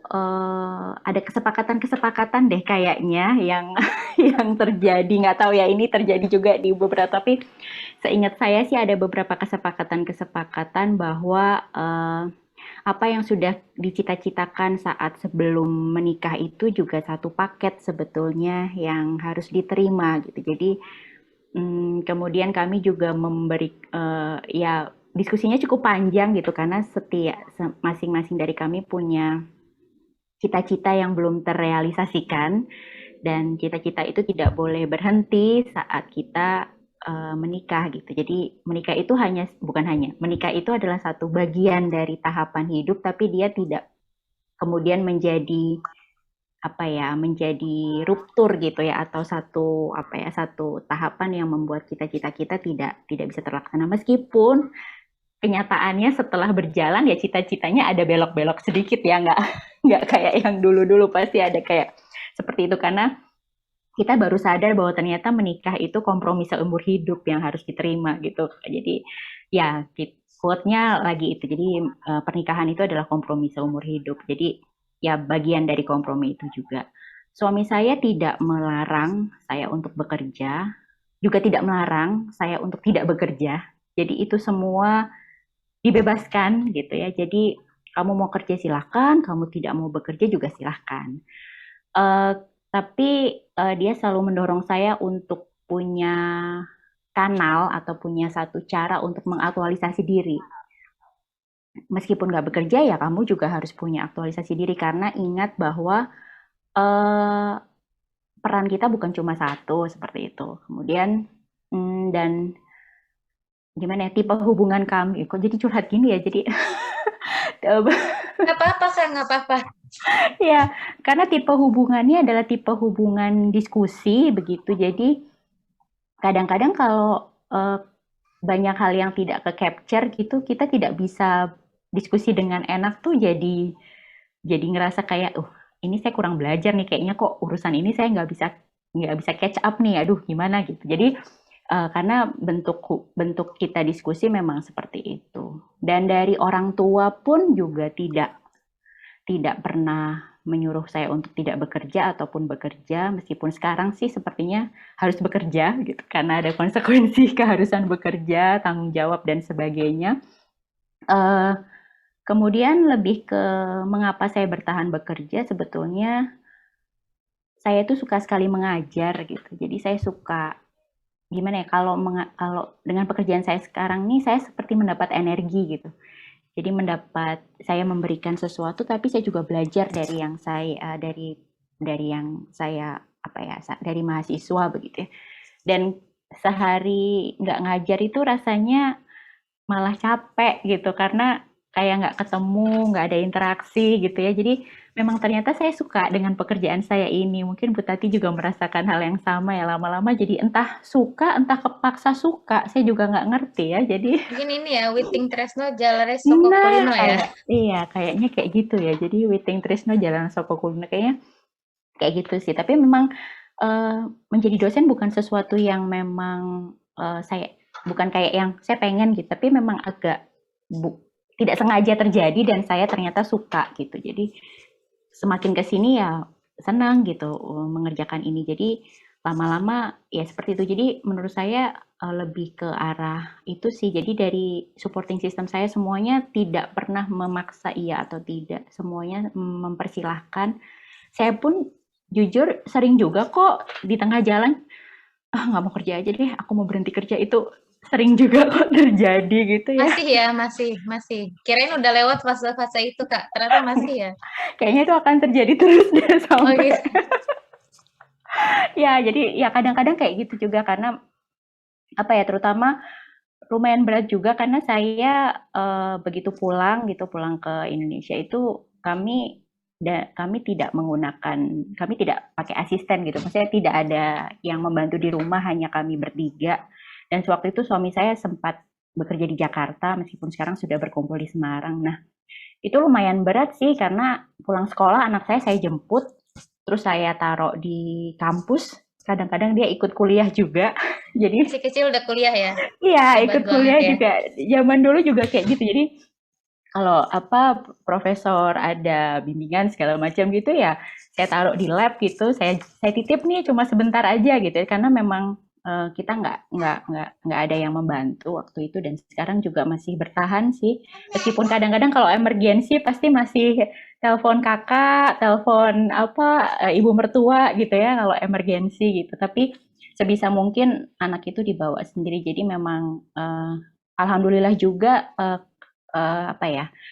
ada kesepakatan-kesepakatan deh kayaknya yang yang terjadi, nggak tahu ya ini terjadi juga di beberapa, tapi seingat saya sih ada beberapa kesepakatan-kesepakatan bahwa apa yang sudah dicita-citakan saat sebelum menikah itu juga satu paket sebetulnya yang harus diterima gitu. Jadi kemudian kami juga memberi ya diskusinya cukup panjang gitu karena masing-masing dari kami punya cita-cita yang belum terrealisasikan dan cita-cita itu tidak boleh berhenti saat kita menikah gitu. Jadi menikah itu menikah itu adalah satu bagian dari tahapan hidup tapi dia tidak kemudian menjadi menjadi ruptur gitu ya atau satu tahapan yang membuat cita-cita kita tidak bisa terlaksana meskipun kenyataannya setelah berjalan ya cita-citanya ada belok-belok sedikit ya nggak kayak yang dulu-dulu pasti ada kayak seperti itu karena kita baru sadar bahwa ternyata menikah itu kompromi seumur hidup yang harus diterima gitu. Jadi ya quote-nya lagi itu. Jadi pernikahan itu adalah kompromi seumur hidup. Jadi ya bagian dari kompromi itu juga. Suami saya tidak melarang saya untuk bekerja, juga tidak melarang saya untuk tidak bekerja. Jadi itu semua dibebaskan gitu ya. Jadi kamu mau kerja silahkan, kamu tidak mau bekerja juga silahkan. Tapi dia selalu mendorong saya untuk punya kanal atau punya satu cara untuk mengaktualisasi diri. Meskipun nggak bekerja ya kamu juga harus punya aktualisasi diri karena ingat bahwa peran kita bukan cuma satu seperti itu. Kemudian dan gimana ya tipe hubungan kami kok jadi curhat gini ya jadi Nggak apa-apa Kak, nggak apa-apa. ya karena tipe hubungannya adalah tipe hubungan diskusi begitu jadi kadang-kadang kalau banyak hal yang tidak ke-capture gitu, kita tidak bisa diskusi dengan enak tuh jadi ngerasa kayak, ini saya kurang belajar nih, kayaknya kok urusan ini saya nggak bisa catch up nih, aduh gimana gitu. Jadi karena bentuk kita diskusi memang seperti itu. Dan dari orang tua pun juga tidak pernah menyuruh saya untuk tidak bekerja ataupun bekerja, meskipun sekarang sih sepertinya harus bekerja gitu karena ada konsekuensi keharusan bekerja, tanggung jawab dan sebagainya. Eh, Kemudian lebih ke mengapa saya bertahan bekerja, sebetulnya saya tuh suka sekali mengajar gitu. Jadi saya suka gimana ya, kalau dengan pekerjaan saya sekarang nih saya seperti mendapat energi gitu. Jadi saya memberikan sesuatu, tapi saya juga belajar dari yang saya apa ya, dari mahasiswa begitu ya. Dan sehari nggak ngajar itu rasanya malah capek gitu karena kayak nggak ketemu, nggak ada interaksi gitu ya. Jadi memang ternyata saya suka dengan pekerjaan saya ini. Mungkin Bu Tati juga merasakan hal yang sama ya, lama-lama jadi entah suka, entah kepaksa suka. Saya juga nggak ngerti ya. Jadi Mungkin ini ya, Witing Tresno Jalare Soko Kulino ya. kayaknya kayak gitu ya. Jadi Witing Tresno Jalan Soko Kulino kayaknya kayak gitu sih. Tapi memang menjadi dosen bukan sesuatu yang memang bukan kayak yang saya pengen gitu, tapi memang agak tidak sengaja terjadi dan saya ternyata suka gitu. Jadi semakin ke sini ya senang gitu mengerjakan ini. Jadi lama-lama ya seperti itu. Jadi menurut saya lebih ke arah itu sih. Jadi dari supporting system saya semuanya tidak pernah memaksa iya atau tidak. Semuanya mempersilahkan. Saya pun jujur sering juga kok di tengah jalan, nggak mau kerja aja deh, aku mau berhenti kerja, itu sering juga kok terjadi gitu ya. Masih ya, masih. Kirain udah lewat fase-fase itu, Kak. Ternyata masih ya. Kayaknya itu akan terjadi terus deh sampai. Oh gitu. Ya, jadi ya kadang-kadang kayak gitu juga karena apa ya, terutama lumayan berat juga karena saya begitu pulang ke Indonesia itu kami tidak pakai asisten gitu. Maksudnya tidak ada yang membantu di rumah, hanya kami bertiga. Dan sewaktu itu suami saya sempat bekerja di Jakarta meskipun sekarang sudah berkumpul di Semarang. Nah, itu lumayan berat sih karena pulang sekolah anak saya jemput, terus saya taruh di kampus. Kadang-kadang dia ikut kuliah juga. Jadi Masih kecil udah kuliah ya. iya, Hebat ikut banget kuliah ya. juga. Zaman dulu juga kayak gitu. Jadi kalau profesor ada bimbingan segala macam gitu ya, saya taruh di lab gitu. Saya titip nih cuma sebentar aja gitu ya, karena memang kita nggak ada yang membantu waktu itu dan sekarang juga masih bertahan sih. Meskipun kadang-kadang kalau emergensi pasti masih telepon kakak, telepon ibu mertua gitu ya kalau emergensi gitu. Tapi sebisa mungkin anak itu dibawa sendiri. Jadi memang alhamdulillah juga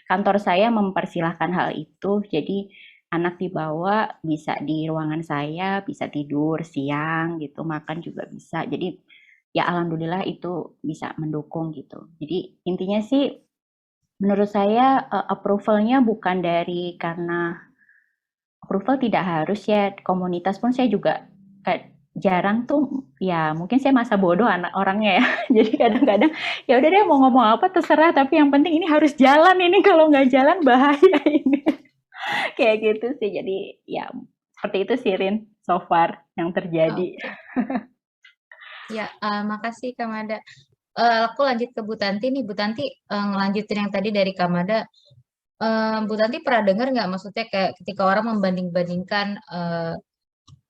kantor saya mempersilahkan hal itu. Jadi anak dibawa bisa di ruangan saya, bisa tidur siang gitu, makan juga bisa. Jadi ya alhamdulillah itu bisa mendukung gitu. Jadi intinya sih menurut saya approval-nya bukan karena approval tidak harus ya, komunitas pun saya juga jarang tuh ya, mungkin saya masa bodoh anak orangnya ya. Jadi kadang-kadang ya udah deh mau ngomong apa terserah, tapi yang penting ini harus jalan, ini kalau nggak jalan bahaya ini. Kayak gitu sih. Jadi ya seperti itu sih Rin so far yang terjadi. Ya, makasih Kak Mada. Aku lanjut ke Bu Tanti nih. Bu Tanti ngelanjutin yang tadi dari Kak Mada. Bu Tanti pernah dengar nggak, maksudnya kayak ketika orang membanding-bandingkan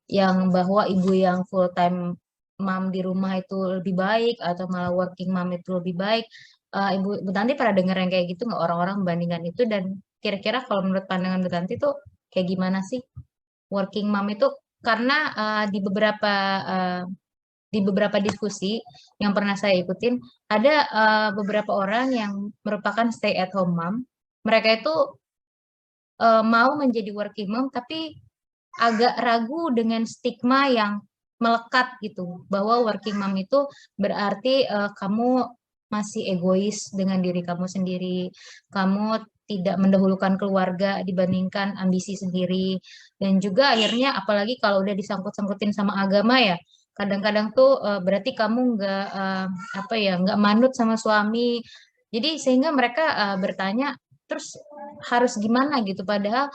yang bahwa ibu yang full time mom di rumah itu lebih baik atau malah working mom itu lebih baik. Bu Tanti pernah dengar yang kayak gitu nggak, orang-orang membandingkan itu, dan kira-kira kalau menurut pandangan Bu Tanti tuh kayak gimana sih working mom itu? Karena di beberapa diskusi yang pernah saya ikutin, ada beberapa orang yang merupakan stay at home mom. Mereka itu mau menjadi working mom, tapi agak ragu dengan stigma yang melekat gitu, bahwa working mom itu berarti kamu masih egois dengan diri kamu sendiri, kamu tidak mendahulukan keluarga dibandingkan ambisi sendiri, dan juga akhirnya apalagi kalau udah disangkut-sangkutin sama agama ya, kadang-kadang tuh berarti kamu nggak apa ya, nggak manut sama suami. Jadi sehingga mereka bertanya terus harus gimana gitu. Padahal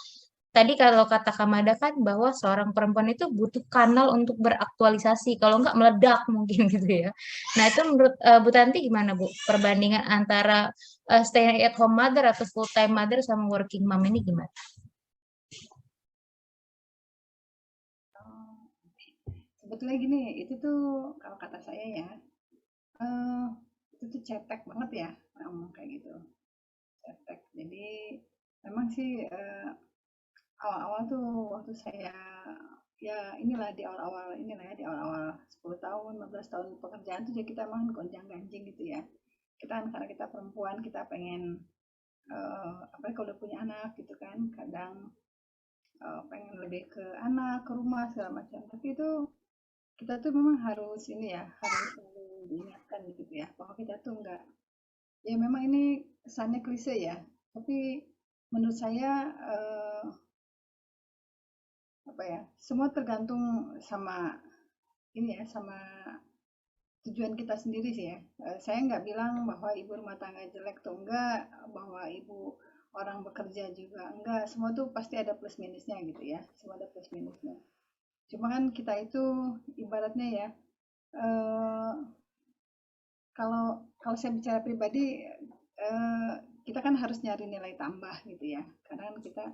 tadi kalau kata Kamada kan bahwa seorang perempuan itu butuh kanal untuk beraktualisasi, kalau nggak meledak mungkin gitu ya. Nah itu menurut Bu Tanti gimana Bu? Perbandingan antara stay at home mother atau full time mother sama working mom ini gimana? Sebetulnya gini, itu tuh kalau kata saya ya, eh, itu tuh cetek banget ya ngomong kayak gitu, cetek. Jadi memang sih awal-awal tuh waktu saya ya inilah di awal-awal inilah ya di awal-awal 10 tahun, 15 tahun pekerjaan tuh ya kita emang gonjang-ganjing gitu ya. Kita kan karena kita perempuan kita pengen apa kalau udah punya anak gitu kan, kadang pengen lebih ke anak, ke rumah segala macam. Tapi itu kita tuh memang harus ini ya, harus selalu diingatkan gitu ya, bahwa kita tuh enggak, ya memang ini kesannya klise ya, tapi menurut saya apa ya, semua tergantung sama ini ya, sama tujuan kita sendiri sih ya. Saya nggak bilang bahwa ibu rumah tangga jelek tuh enggak, bahwa ibu orang bekerja juga enggak, semua tuh pasti ada plus minusnya gitu ya, semua ada plus minusnya. Cuma kan kita itu ibaratnya ya, eh, kalau kalau saya bicara pribadi, eh, kita kan harus nyari nilai tambah gitu ya. Karena kan kita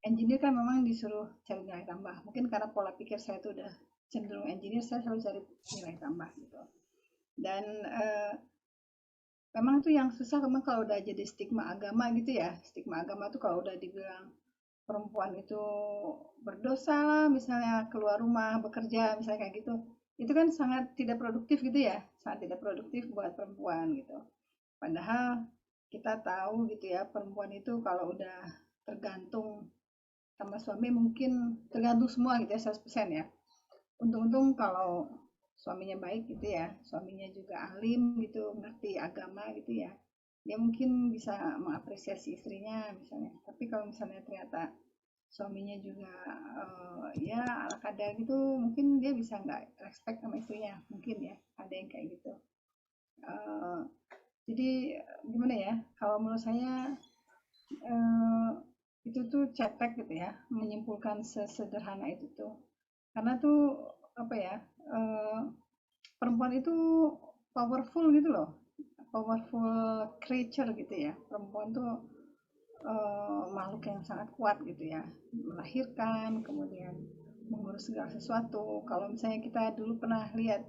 engineer kan memang disuruh cari nilai tambah. Mungkin karena pola pikir saya itu udah cenderung engineer, saya selalu cari nilai tambah gitu. Dan memang tuh yang susah memang kalau udah jadi stigma agama gitu ya. Stigma agama tuh kalau udah dibilang perempuan itu berdosa lah, misalnya keluar rumah bekerja, misalnya kayak gitu. Itu kan sangat tidak produktif gitu ya, sangat tidak produktif buat perempuan gitu. Padahal kita tahu gitu ya, perempuan itu kalau udah tergantung sama suami mungkin tergantung semua gitu ya, 100% ya. Untung-untung kalau suaminya baik gitu ya, suaminya juga alim gitu, ngerti agama gitu ya, dia mungkin bisa mengapresiasi istrinya misalnya. Tapi kalau misalnya ternyata suaminya juga ya ala kadar gitu, mungkin dia bisa nggak respect sama istrinya, mungkin ya, ada yang kayak gitu. Eh, jadi gimana ya, kalau menurut saya eh, itu tuh cetek gitu ya, menyimpulkan sesederhana itu tuh. Karena tuh apa ya, eh, perempuan itu powerful gitu loh, powerful creature gitu ya. Perempuan tuh makhluk yang sangat kuat gitu ya, melahirkan, kemudian mengurus segala sesuatu. Kalau misalnya kita dulu pernah lihat,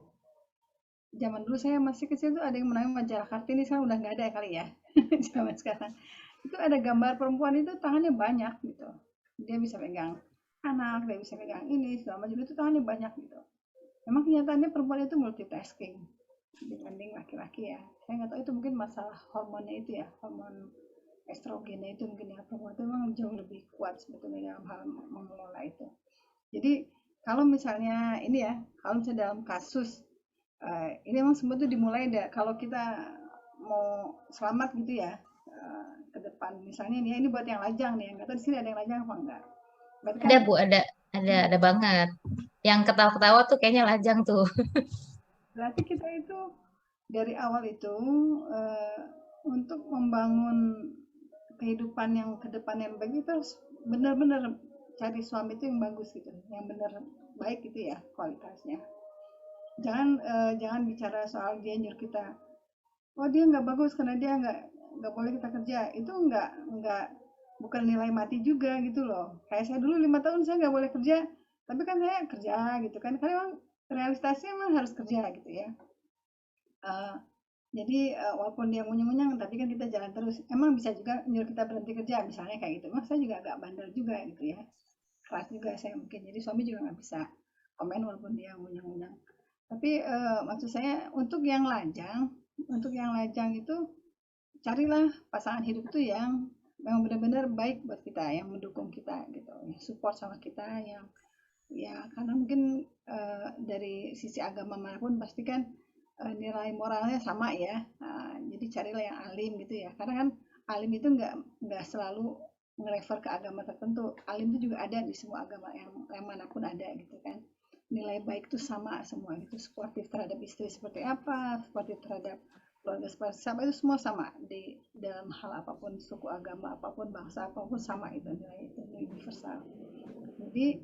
zaman dulu saya masih kecil tuh ada yang menang majalah Kartini, sekarang udah nggak ada kali ya. Zaman sekarang itu ada gambar perempuan itu tangannya banyak gitu, dia bisa pegang anak, dia bisa pegang ini segala macam, itu tangannya banyak gitu. Memang kenyataannya perempuan itu multitasking dibanding laki-laki ya. Saya nggak tahu itu mungkin masalah hormonnya itu ya, hormon estrogennya itu mungkin ya, perempuan itu memang jauh lebih kuat sebetulnya dalam hal mengelola itu. Jadi kalau misalnya ini ya, kalau misalnya dalam kasus ini memang semua itu dimulai kalau kita mau selamat gitu ya ke depan, misalnya ini buat yang lajang nih, nggak tahu di sini ada yang lajang apa enggak. Berarti kan Ada Bu, ada banget. Yang ketawa-ketawa tuh kayaknya lajang tuh. berarti kita itu dari awal itu eh, untuk membangun kehidupan yang ke depan yang baik, itu harus benar-benar cari suami itu yang bagus gitu, yang benar baik gitu ya kualitasnya. Jangan bicara soal dia nyuruh kita, oh dia nggak bagus karena dia nggak boleh kita kerja, itu nggak bukan nilai mati juga gitu loh. Kayak saya dulu 5 tahun saya nggak boleh kerja, tapi kan saya kerja gitu kan, karena memang realistasnya memang harus kerja gitu ya. Eh, jadi walaupun dia ngunyang-ngunyang, tapi kan kita jalan terus. Emang bisa juga nyuruh kita berhenti kerja, misalnya kayak gitu. Emang saya juga agak bandel juga gitu ya. Keras juga saya mungkin. Jadi suami juga nggak bisa komen walaupun dia ngunyang-ngunyang. Tapi maksud saya untuk yang lajang itu carilah pasangan hidup itu yang memang benar-benar baik buat kita, yang mendukung kita gitu, yang support sama kita, yang ya karena mungkin dari sisi agama manapun pasti kan nilai moralnya sama ya. Jadi carilah yang alim gitu ya. Karena kan alim itu nggak selalu nge-refer ke agama tertentu. Alim itu juga ada di semua agama yang manapun ada gitu kan. nilai baik itu sama semua gitu, suportif terhadap istri seperti apa, suportif terhadap keluarga seperti apa, itu semua sama di dalam hal apapun, suku, agama apapun, bangsa apapun, sama itu nilai universal. Jadi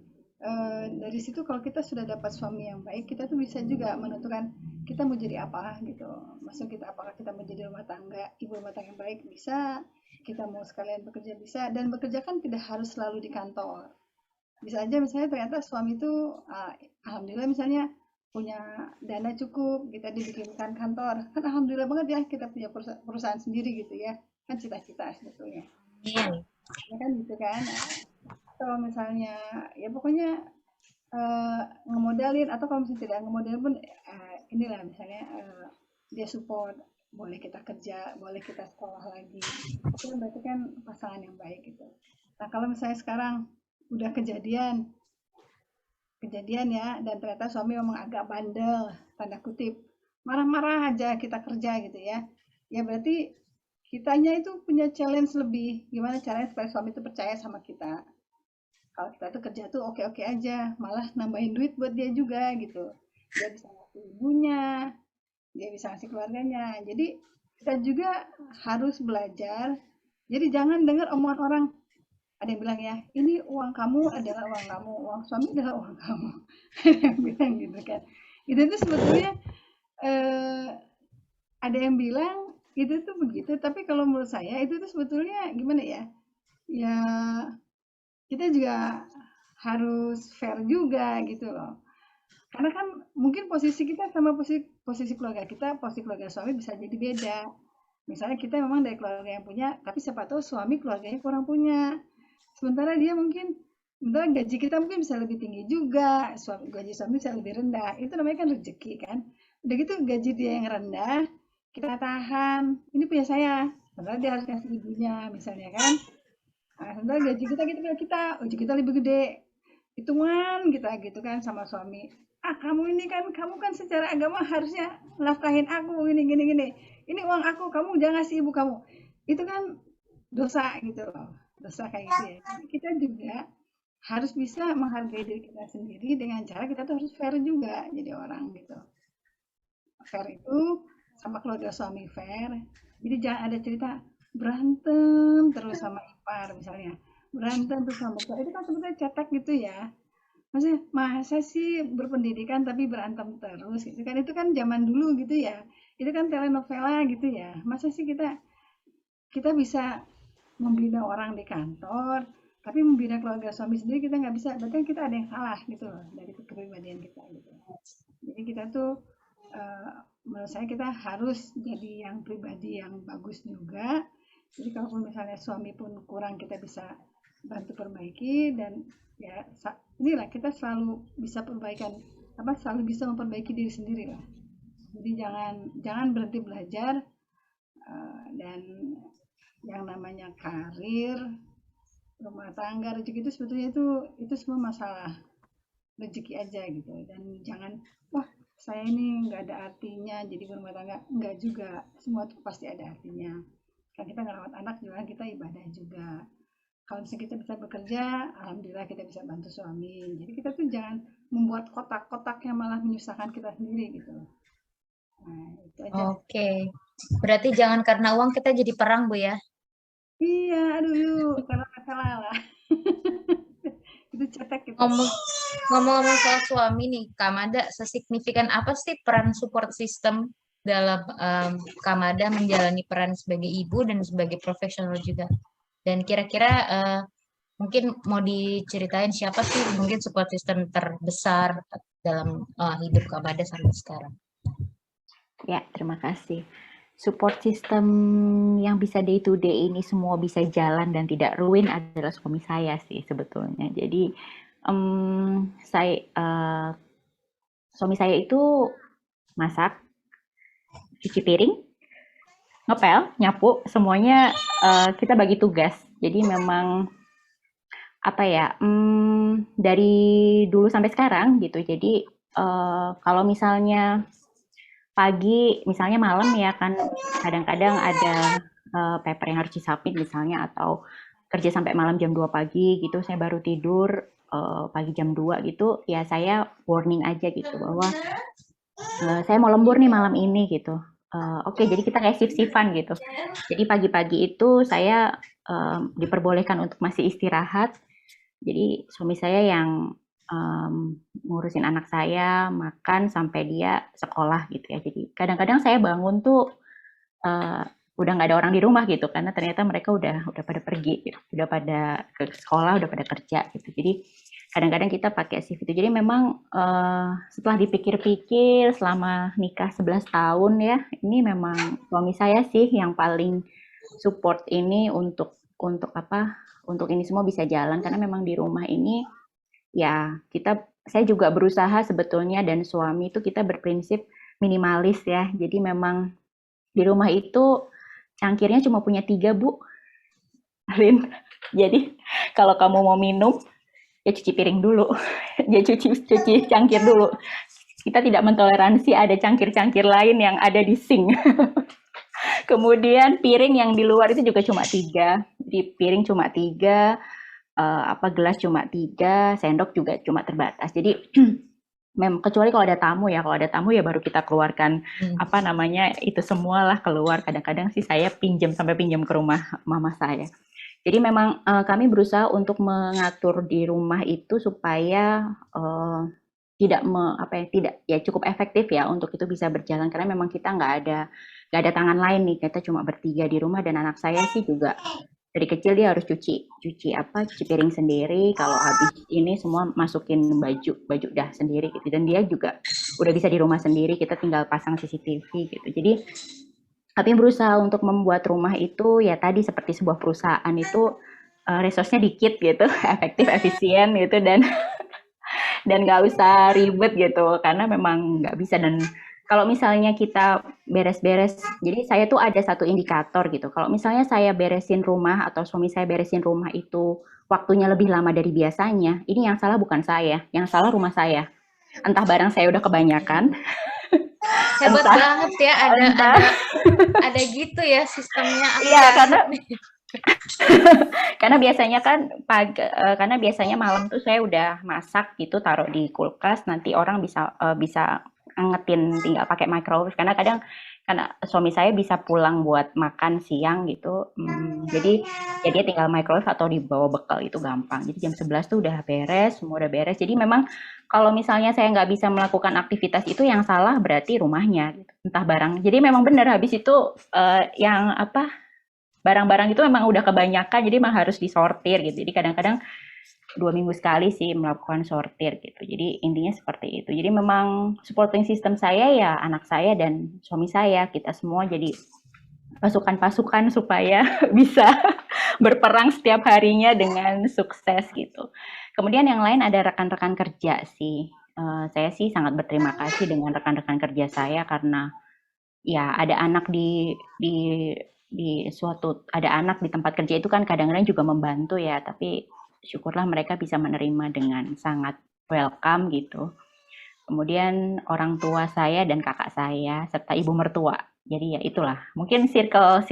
dari situ kalau kita sudah dapat suami yang baik, kita tuh bisa juga menentukan kita mau jadi apa gitu. Maksud kita apakah kita mau jadi rumah tangga, ibu rumah tangga yang baik bisa, kita mau sekalian bekerja bisa, dan bekerja kan tidak harus selalu di kantor. Bisa aja misalnya ternyata suami itu alhamdulillah misalnya punya dana cukup, kita dibikinkan kantor, kan alhamdulillah banget ya kita punya perusahaan sendiri gitu ya, kan cita-cita sebetulnya. Iya. Ya kan gitu kan. Kalau misalnya ya pokoknya ngemodalin, atau kalau misalnya tidak ngemodalin pun inilah misalnya dia support, boleh kita kerja, boleh kita sekolah lagi, itu berarti kan pasangan yang baik gitu. Nah kalau misalnya sekarang udah kejadian ya, dan ternyata suami memang agak bandel, tanda kutip, marah-marah aja kita kerja gitu ya, ya berarti kitanya itu punya challenge lebih, gimana caranya supaya suami itu percaya sama kita. Kalau kita tuh kerja tuh oke-oke aja, malah nambahin duit buat dia juga gitu. Dia bisa ngasih ibunya, dia bisa ngasih keluarganya. Jadi kita juga harus belajar. Jadi jangan dengar omongan orang. Ada yang bilang ya, ini uang kamu adalah uang kamu, uang suami adalah uang kamu. Ada yang bilang gitu kan. Itu tuh sebetulnya ada yang bilang itu tuh begitu, tapi kalau menurut saya itu tuh sebetulnya gimana ya? Ya kita juga harus fair juga gitu loh. Karena kan mungkin posisi kita sama posisi keluarga kita, posisi keluarga suami bisa jadi beda. Misalnya kita memang dari keluarga yang punya, tapi siapa tahu suami keluarganya kurang punya. Sementara dia mungkin, sementara gaji kita mungkin bisa lebih tinggi juga, gaji suami bisa lebih rendah. Itu namanya kan rezeki kan. Udah gitu gaji dia yang rendah, kita tahan. Ini punya saya. Sementara dia harus kasih ibunya misalnya kan. Nah, sementara gaji gaji kita lebih gede. Hitungan kita gitu kan sama suami. Kamu ini kan, kamu kan secara agama harusnya nafkahin aku gini gini gini. Ini uang aku, kamu jangan ngasih ibu kamu. Itu kan dosa gitu loh. Dosa kayak gitu ya. Jadi kita juga harus bisa menghargai diri kita sendiri dengan cara kita tuh harus fair juga jadi orang gitu. Fair itu sama keluarga suami fair. Jadi jangan ada cerita berantem terus sama ipar misalnya. Berantem terus sama mertua. Itu kan sebetulnya cetek gitu ya. Maksudnya, masa sih berpendidikan tapi berantem terus gitu kan, itu kan zaman dulu gitu ya, itu kan telenovela gitu ya. Masa sih kita bisa membina orang di kantor tapi membina keluarga suami sendiri kita nggak bisa, berarti kita ada yang salah gitu loh dari kepribadian kita gitu. Jadi kita tuh menurut saya kita harus jadi yang pribadi yang bagus juga. Jadi kalaupun misalnya suami pun kurang, kita bisa bantu perbaiki, dan ya inilah kita selalu bisa selalu bisa memperbaiki diri sendiri lah. Jadi jangan berhenti belajar, dan yang namanya karir, rumah tangga, rezeki itu sebetulnya itu semua masalah rezeki aja gitu. Dan jangan saya ini nggak ada artinya jadi berumah tangga, nggak juga, semua itu pasti ada artinya. Kan kita ngerawat anak juga, kita ibadah juga. Kalau misalnya kita bisa bekerja, alhamdulillah kita bisa bantu suami. Jadi kita tuh jangan membuat kotak-kotak yang malah menyusahkan kita sendiri gitu. Nah, itu aja. Oke. Berarti jangan karena uang kita jadi perang, Bu ya? Iya, aduh, karena masalah lah. Itu cetek gitu. Ngomong-ngomong soal suami nih, Kak Mada, sesignifikan apa sih peran support system dalam Kak Mada menjalani peran sebagai ibu dan sebagai profesional juga? Dan kira-kira mungkin mau diceritain siapa sih mungkin support system terbesar dalam hidup Kak Mada sampai sekarang? Ya, terima kasih. Support system yang bisa day to day ini semua bisa jalan dan tidak ruin adalah suami saya sih sebetulnya. Jadi suami saya itu masak, cuci piring, ngepel, nyapu, semuanya kita bagi tugas. Jadi memang apa ya, dari dulu sampai sekarang gitu. Jadi kalau misalnya pagi, misalnya malam ya kan, kadang-kadang ada paper yang harus disubmit misalnya, atau kerja sampai malam jam 2 pagi gitu, saya baru tidur, pagi jam 2 gitu, ya saya warning aja gitu bahwa saya mau lembur nih malam ini gitu. Oke, jadi kita kayak shift-shiftan gitu. Jadi pagi-pagi itu saya diperbolehkan untuk masih istirahat. Jadi suami saya yang ngurusin anak saya, makan sampai dia sekolah gitu ya. Jadi kadang-kadang saya bangun tuh udah nggak ada orang di rumah gitu, karena ternyata mereka udah pada pergi gitu, udah pada ke sekolah, udah pada kerja gitu. Jadi kadang-kadang kita pakai shift itu. Jadi memang setelah dipikir-pikir selama nikah 11 tahun ya, ini memang suami saya sih yang paling support ini untuk ini semua bisa jalan, karena memang di rumah ini ya saya juga berusaha sebetulnya, dan suami itu kita berprinsip minimalis ya. Jadi memang di rumah itu cangkirnya cuma punya 3, Bu. Alin. Jadi kalau kamu mau minum, ya cuci piring dulu. Ya cuci cangkir dulu. Kita tidak mentoleransi ada cangkir-cangkir lain yang ada di sink. Kemudian piring yang di luar itu juga cuma 3. Jadi piring cuma 3, gelas cuma 3, sendok juga cuma terbatas. Jadi memang kecuali kalau ada tamu ya, baru kita keluarkan itu semualah keluar. Kadang-kadang sih saya sampai pinjam ke rumah mama saya. Jadi memang kami berusaha untuk mengatur di rumah itu supaya tidak cukup efektif ya untuk itu bisa berjalan, karena memang kita nggak ada tangan lain nih, kita cuma bertiga di rumah, dan anak saya sih juga dari kecil dia harus cuci piring sendiri. Kalau habis ini semua masukin baju dah sendiri gitu, dan dia juga udah bisa di rumah sendiri, kita tinggal pasang CCTV gitu. Jadi kami berusaha untuk membuat rumah itu ya tadi seperti sebuah perusahaan itu resource-nya dikit gitu, efektif, efisien gitu, dan nggak usah ribet gitu, karena memang nggak bisa. Dan kalau misalnya kita beres-beres, jadi saya tuh ada satu indikator gitu. Kalau misalnya saya beresin rumah atau suami saya beresin rumah itu waktunya lebih lama dari biasanya, ini yang salah bukan saya, yang salah rumah saya. Entah barang saya udah kebanyakan. Hebat banget ya, ada gitu ya sistemnya. Iya, karena biasanya kan karena biasanya malam tuh saya udah masak gitu, taruh di kulkas, nanti orang bisa angetin tinggal pakai microwave, karena suami saya bisa pulang buat makan siang gitu, jadi ya dia tinggal microwave atau dibawa bekal itu gampang. Jadi jam 11 tuh udah beres, semua udah beres. Jadi memang kalau misalnya saya nggak bisa melakukan aktivitas itu, yang salah berarti rumahnya gitu. Entah barang, jadi memang benar habis itu barang-barang itu memang udah kebanyakan, jadi memang harus disortir gitu. Jadi kadang-kadang 2 minggu sekali sih melakukan sortir gitu. Jadi intinya seperti itu. Jadi memang supporting system saya ya anak saya dan suami saya, kita semua jadi pasukan-pasukan supaya bisa berperang setiap harinya dengan sukses gitu. Kemudian yang lain ada rekan-rekan kerja sih. Saya sih sangat berterima kasih dengan rekan-rekan kerja saya, karena ya ada anak ada anak di tempat kerja itu kan kadang-kadang juga membantu ya, tapi syukurlah mereka bisa menerima dengan sangat welcome gitu. Kemudian orang tua saya dan kakak saya serta ibu mertua. Jadi ya itulah, mungkin circle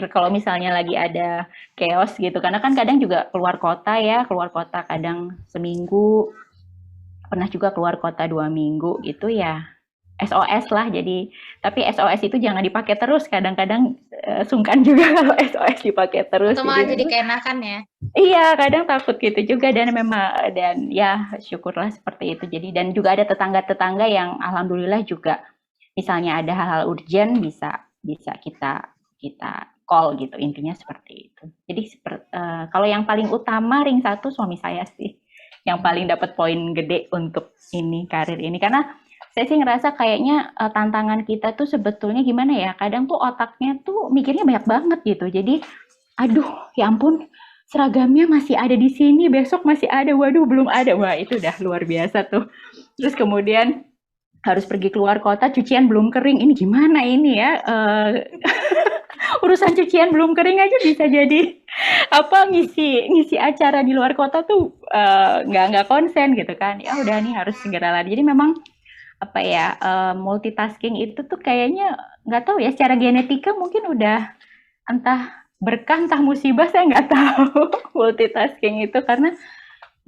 kalau misalnya lagi ada chaos gitu, karena kan kadang juga keluar kota kadang seminggu, pernah juga keluar kota 2 minggu gitu ya. SOS lah. Jadi tapi SOS itu jangan dipakai terus, kadang-kadang sungkan juga kalau SOS dipakai terus. Itu malah jadi keenakan ya. Iya, kadang takut gitu juga, dan ya syukurlah seperti itu. Jadi dan juga ada tetangga-tetangga yang alhamdulillah juga misalnya ada hal-hal urgent bisa kita call gitu, intinya seperti itu. Jadi kalau yang paling utama ring 1 suami saya sih yang paling dapat poin gede untuk karir ini, karena saya sih ngerasa kayaknya tantangan kita tuh sebetulnya gimana ya, kadang tuh otaknya tuh mikirnya banyak banget gitu. Jadi aduh ya ampun, seragamnya masih ada di sini, besok masih ada, waduh belum ada, wah itu udah luar biasa tuh. Terus kemudian harus pergi keluar kota, cucian belum kering, ini gimana ini ya, urusan cucian belum kering aja bisa jadi ngisi acara di luar kota tuh nggak konsen gitu kan. Ya udah nih harus segera lari. Jadi memang multitasking itu tuh kayaknya nggak tahu ya, secara genetika mungkin udah entah berkah entah musibah, saya nggak tahu multitasking itu, karena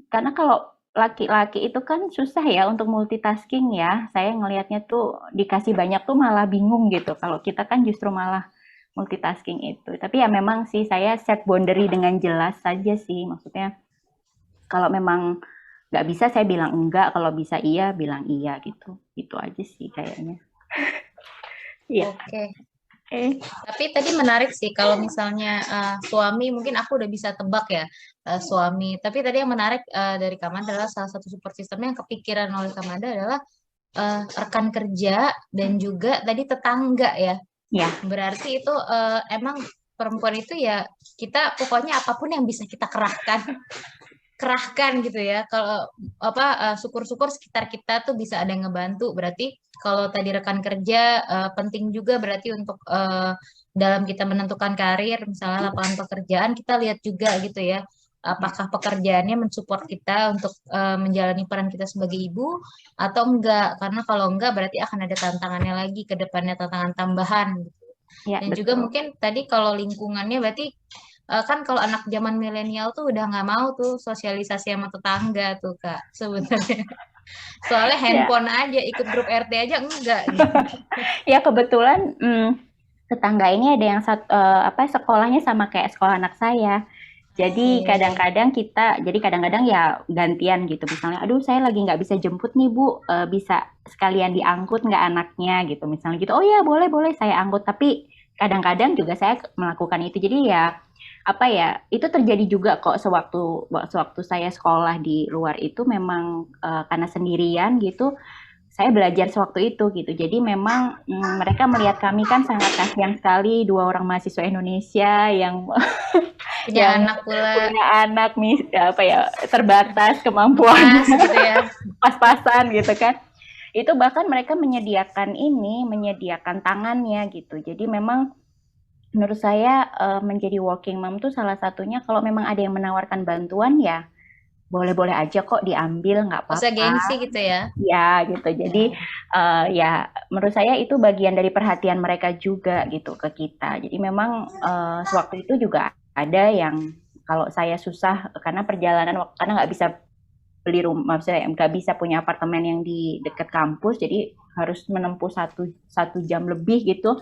karena kalau laki-laki itu kan susah ya untuk multitasking ya. Saya ngelihatnya tuh dikasih banyak tuh malah bingung gitu. Kalau kita kan justru malah multitasking itu. Tapi ya memang sih saya set boundary dengan jelas saja sih. Maksudnya kalau memang nggak bisa saya bilang enggak, kalau bisa iya bilang iya gitu. Itu aja sih kayaknya. Iya. Oke. Oke. Tapi tadi menarik sih kalau misalnya suami, mungkin aku udah bisa tebak ya suami. Tapi tadi yang menarik dari Kamanda adalah salah satu support system yang kepikiran oleh Kamanda adalah rekan kerja dan juga tadi tetangga ya. Ya, Berarti itu emang perempuan itu ya kita pokoknya apapun yang bisa kita kerahkan gitu ya. Kalau apa syukur-syukur sekitar kita tuh bisa ada yang ngebantu. Berarti kalau tadi rekan kerja penting juga berarti untuk dalam kita menentukan karir, misalnya lapangan pekerjaan kita lihat juga gitu ya. Apakah pekerjaannya mensupport kita untuk menjalani peran kita sebagai ibu atau enggak? Karena kalau enggak berarti akan ada tantangannya lagi ke depannya, tantangan tambahan. ya Dan juga betul. mungkin tadi kalau lingkungannya berarti kan kalau anak zaman milenial tuh udah nggak mau tuh sosialisasi sama tetangga tuh Kak sebenarnya. Soalnya Ya, handphone aja ikut grup RT aja enggak gitu. ya kebetulan tetangga ini ada yang apa sekolahnya sama kayak sekolah anak saya. Jadi Oke. kadang-kadang ya gantian gitu. Misalnya, aduh saya lagi nggak bisa jemput nih Bu, bisa sekalian diangkut nggak anaknya gitu. Misalnya gitu, oh ya boleh boleh saya angkut. Tapi kadang-kadang juga saya melakukan itu. Jadi ya apa ya itu terjadi juga kok sewaktu saya sekolah di luar itu memang karena sendirian gitu saya belajar sewaktu itu gitu. Jadi memang mereka melihat kami kan sangat kasihan sekali dua orang mahasiswa Indonesia yang Punya yang anak pula punya anak nih apa ya terbatas kemampuannya pas gitu ya. pas-pasan gitu kan. Itu bahkan mereka menyediakan tangannya gitu. Jadi memang menurut saya menjadi working mom tuh salah satunya kalau memang ada yang menawarkan bantuan ya boleh-boleh aja kok diambil nggak Gak usah apa-apa gengsi gitu ya. ya gitu. Jadi ya menurut saya itu bagian dari perhatian mereka juga gitu ke kita. Jadi memang sewaktu itu juga ada yang kalau saya susah karena perjalanan karena nggak bisa beli rumah, maksudnya nggak bisa punya apartemen yang di dekat kampus, jadi harus menempuh satu jam lebih gitu.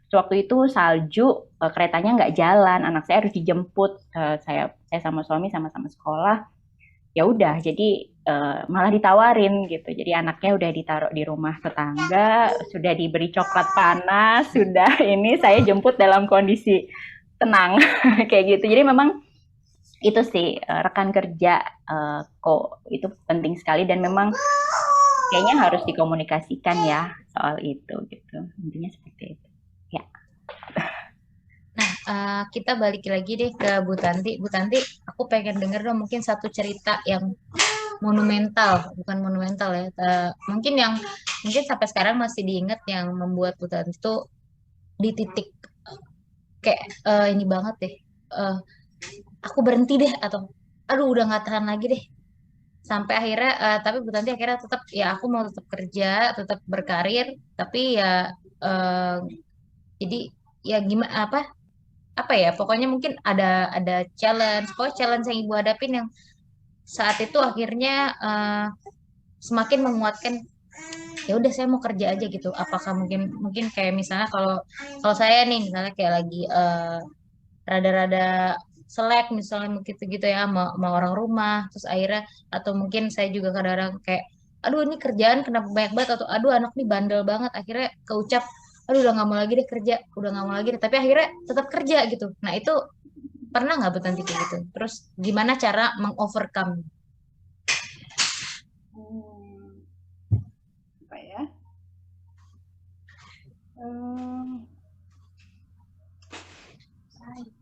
Waktu itu salju, keretanya nggak jalan, anak saya harus dijemput, saya sama suami sama-sama sekolah ya udah jadi malah ditawarin gitu jadi anaknya udah ditaruh di rumah tetangga sudah diberi coklat panas sudah ini saya jemput dalam kondisi tenang kayak gitu jadi memang itu sih rekan kerja kok itu penting sekali dan memang kayaknya harus dikomunikasikan ya soal itu gitu intinya seperti itu ya. Kita balik lagi deh ke Bu Tanti. Bu Tanti, aku pengen denger dong mungkin satu cerita yang monumental, bukan monumental ya. Mungkin yang mungkin sampai sekarang masih diingat yang membuat Bu Tanti itu di titik kayak ini banget deh. Eh, aku berhenti deh atau aduh udah nggak tahan lagi deh. Sampai akhirnya tapi Bu Tanti akhirnya tetap ya aku mau tetap kerja, tetap berkarir, tapi ya eh, jadi ya gimana apa ya pokoknya mungkin ada challenge pokoknya challenge yang ibu hadapin yang saat itu akhirnya semakin menguatkan ya udah saya mau kerja aja gitu apakah mungkin mungkin kayak misalnya kalau kalau saya nih misalnya kayak lagi rada-rada selek misalnya begitu gitu ya sama orang rumah terus akhirnya atau mungkin saya juga kadang-kadang kayak aduh ini kerjaan kenapa banyak banget atau aduh anak nih bandel banget akhirnya keucap aduh udah nggak mau lagi deh kerja udah nggak mau lagi deh tapi akhirnya tetap kerja gitu nah itu pernah nggak Bu Tanti kayak gitu terus gimana cara mengovercome Hmm, apa ya?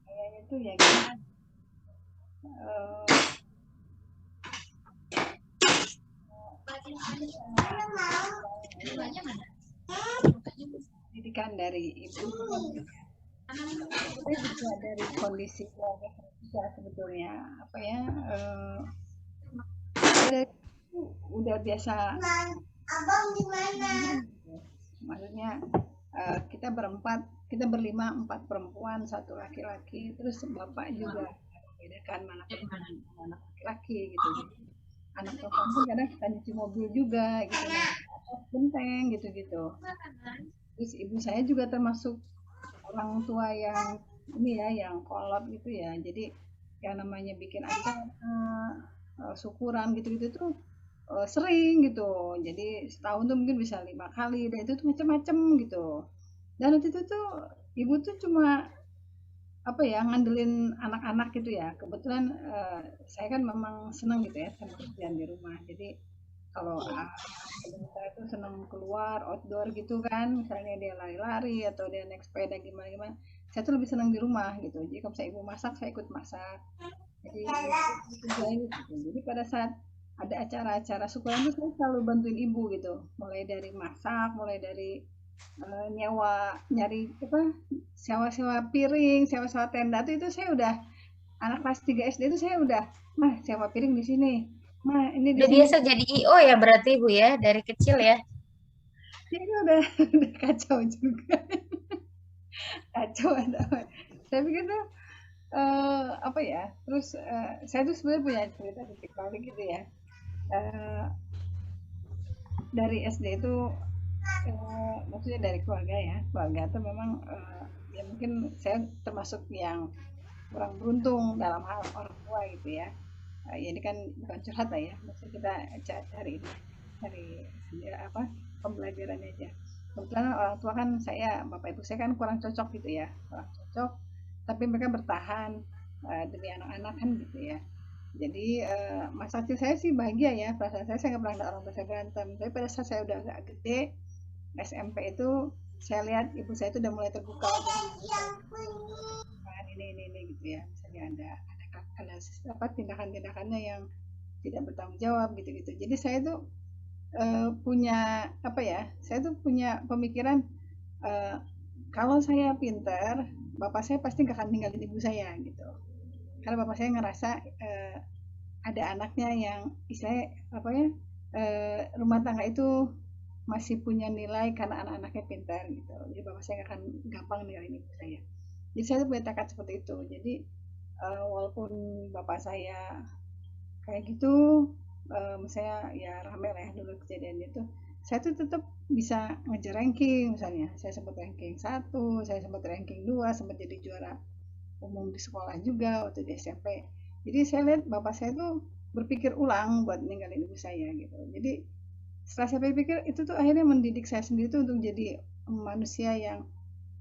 Kayaknya tuh ya gimana? eh, Pendidikan dari ibu saya juga dari kondisi keluarga saya sebetulnya apa ya saya udah biasa maksudnya kita berempat kita berlima empat perempuan satu laki-laki terus bapak juga membedakan mana perempuan mana anak laki-laki gitu. Jadi, anak perempuan pun kadang kita nyuci mobil juga gitu, genteng gitu-gitu. Terus ibu saya juga termasuk orang tua yang ini ya, yang kolot gitu ya. Jadi yang namanya bikin acara, syukuran gitu-gitu tuh sering gitu. Jadi setahun tuh mungkin bisa 5 kali, dan itu tuh macam-macam gitu. Dan waktu itu tuh ibu tuh cuma apa ya, ngandelin anak-anak gitu ya. Kebetulan saya kan memang senang gitu ya sama kerjaan di rumah. Jadi kalau saya tuh senang keluar outdoor gitu kan, misalnya dia lari-lari atau dia naik sepeda gimana-gimana, saya tuh lebih senang di rumah gitu. Jadi kalau misalnya ibu masak, saya ikut masak. Jadi kerjain gitu. Jadi pada saat ada acara-acara syukuran tuh saya selalu bantuin ibu gitu. Mulai dari masak, mulai dari nyari apa, sewa-sewa piring, sewa-sewa tenda tuh itu saya udah anak kelas 3 SD itu saya udah, mah sewa piring di sini, mah ini di Udah sini. biasa jadi IO ya berarti Bu ya dari kecil ya. Jadi udah udah kacau juga, kacau ada. Saya pikir tuh apa ya? Terus saya tuh sebenarnya punya cerita titik balik gitu ya. Eh, dari SD itu maksudnya dari keluarga ya, keluarga tuh memang ya mungkin saya termasuk yang kurang beruntung dalam hal orang tua gitu ya. Ya ini kan bukan curhat lah ya, maksudnya kita cari ini, cari apa, pembelajaran aja. Kebetulan orang tua kan saya, bapak ibu saya kan kurang cocok gitu ya, kurang cocok, tapi mereka bertahan demi anak-anak kan gitu ya. Jadi masa kecil saya sih bahagia ya, perasaan saya nggak pernah ada orang tua saya berantem. Tapi pada saat saya udah agak gede, SMP itu saya lihat ibu saya itu udah mulai terbuka kan, ini gitu ya, misalnya ada apa tindakan-tindakannya yang tidak bertanggung jawab gitu-gitu. Jadi saya tuh punya apa ya? Saya tuh punya pemikiran eh, kalau saya pintar, bapak saya pasti gak akan tinggalin ibu saya gitu. Karena bapak saya ngerasa ada anaknya yang istilahnya apa ya, rumah tangga itu masih punya nilai karena anak-anaknya pintar gitu. Jadi bapak saya gak akan gampang ninggalin ibu saya. Jadi saya tuh punya tekad seperti itu. Jadi walaupun bapak saya kayak gitu, misalnya ya rame lah ya dulu kejadian itu, saya tuh tetap bisa ngejar ranking. Misalnya saya sempat ranking 1, saya sempat ranking 2, sempat jadi juara umum di sekolah juga waktu di SMP. Jadi saya lihat bapak saya tuh berpikir ulang buat ninggalin ibu saya gitu. Jadi setelah saya pikir itu tuh akhirnya mendidik saya sendiri tuh untuk jadi manusia yang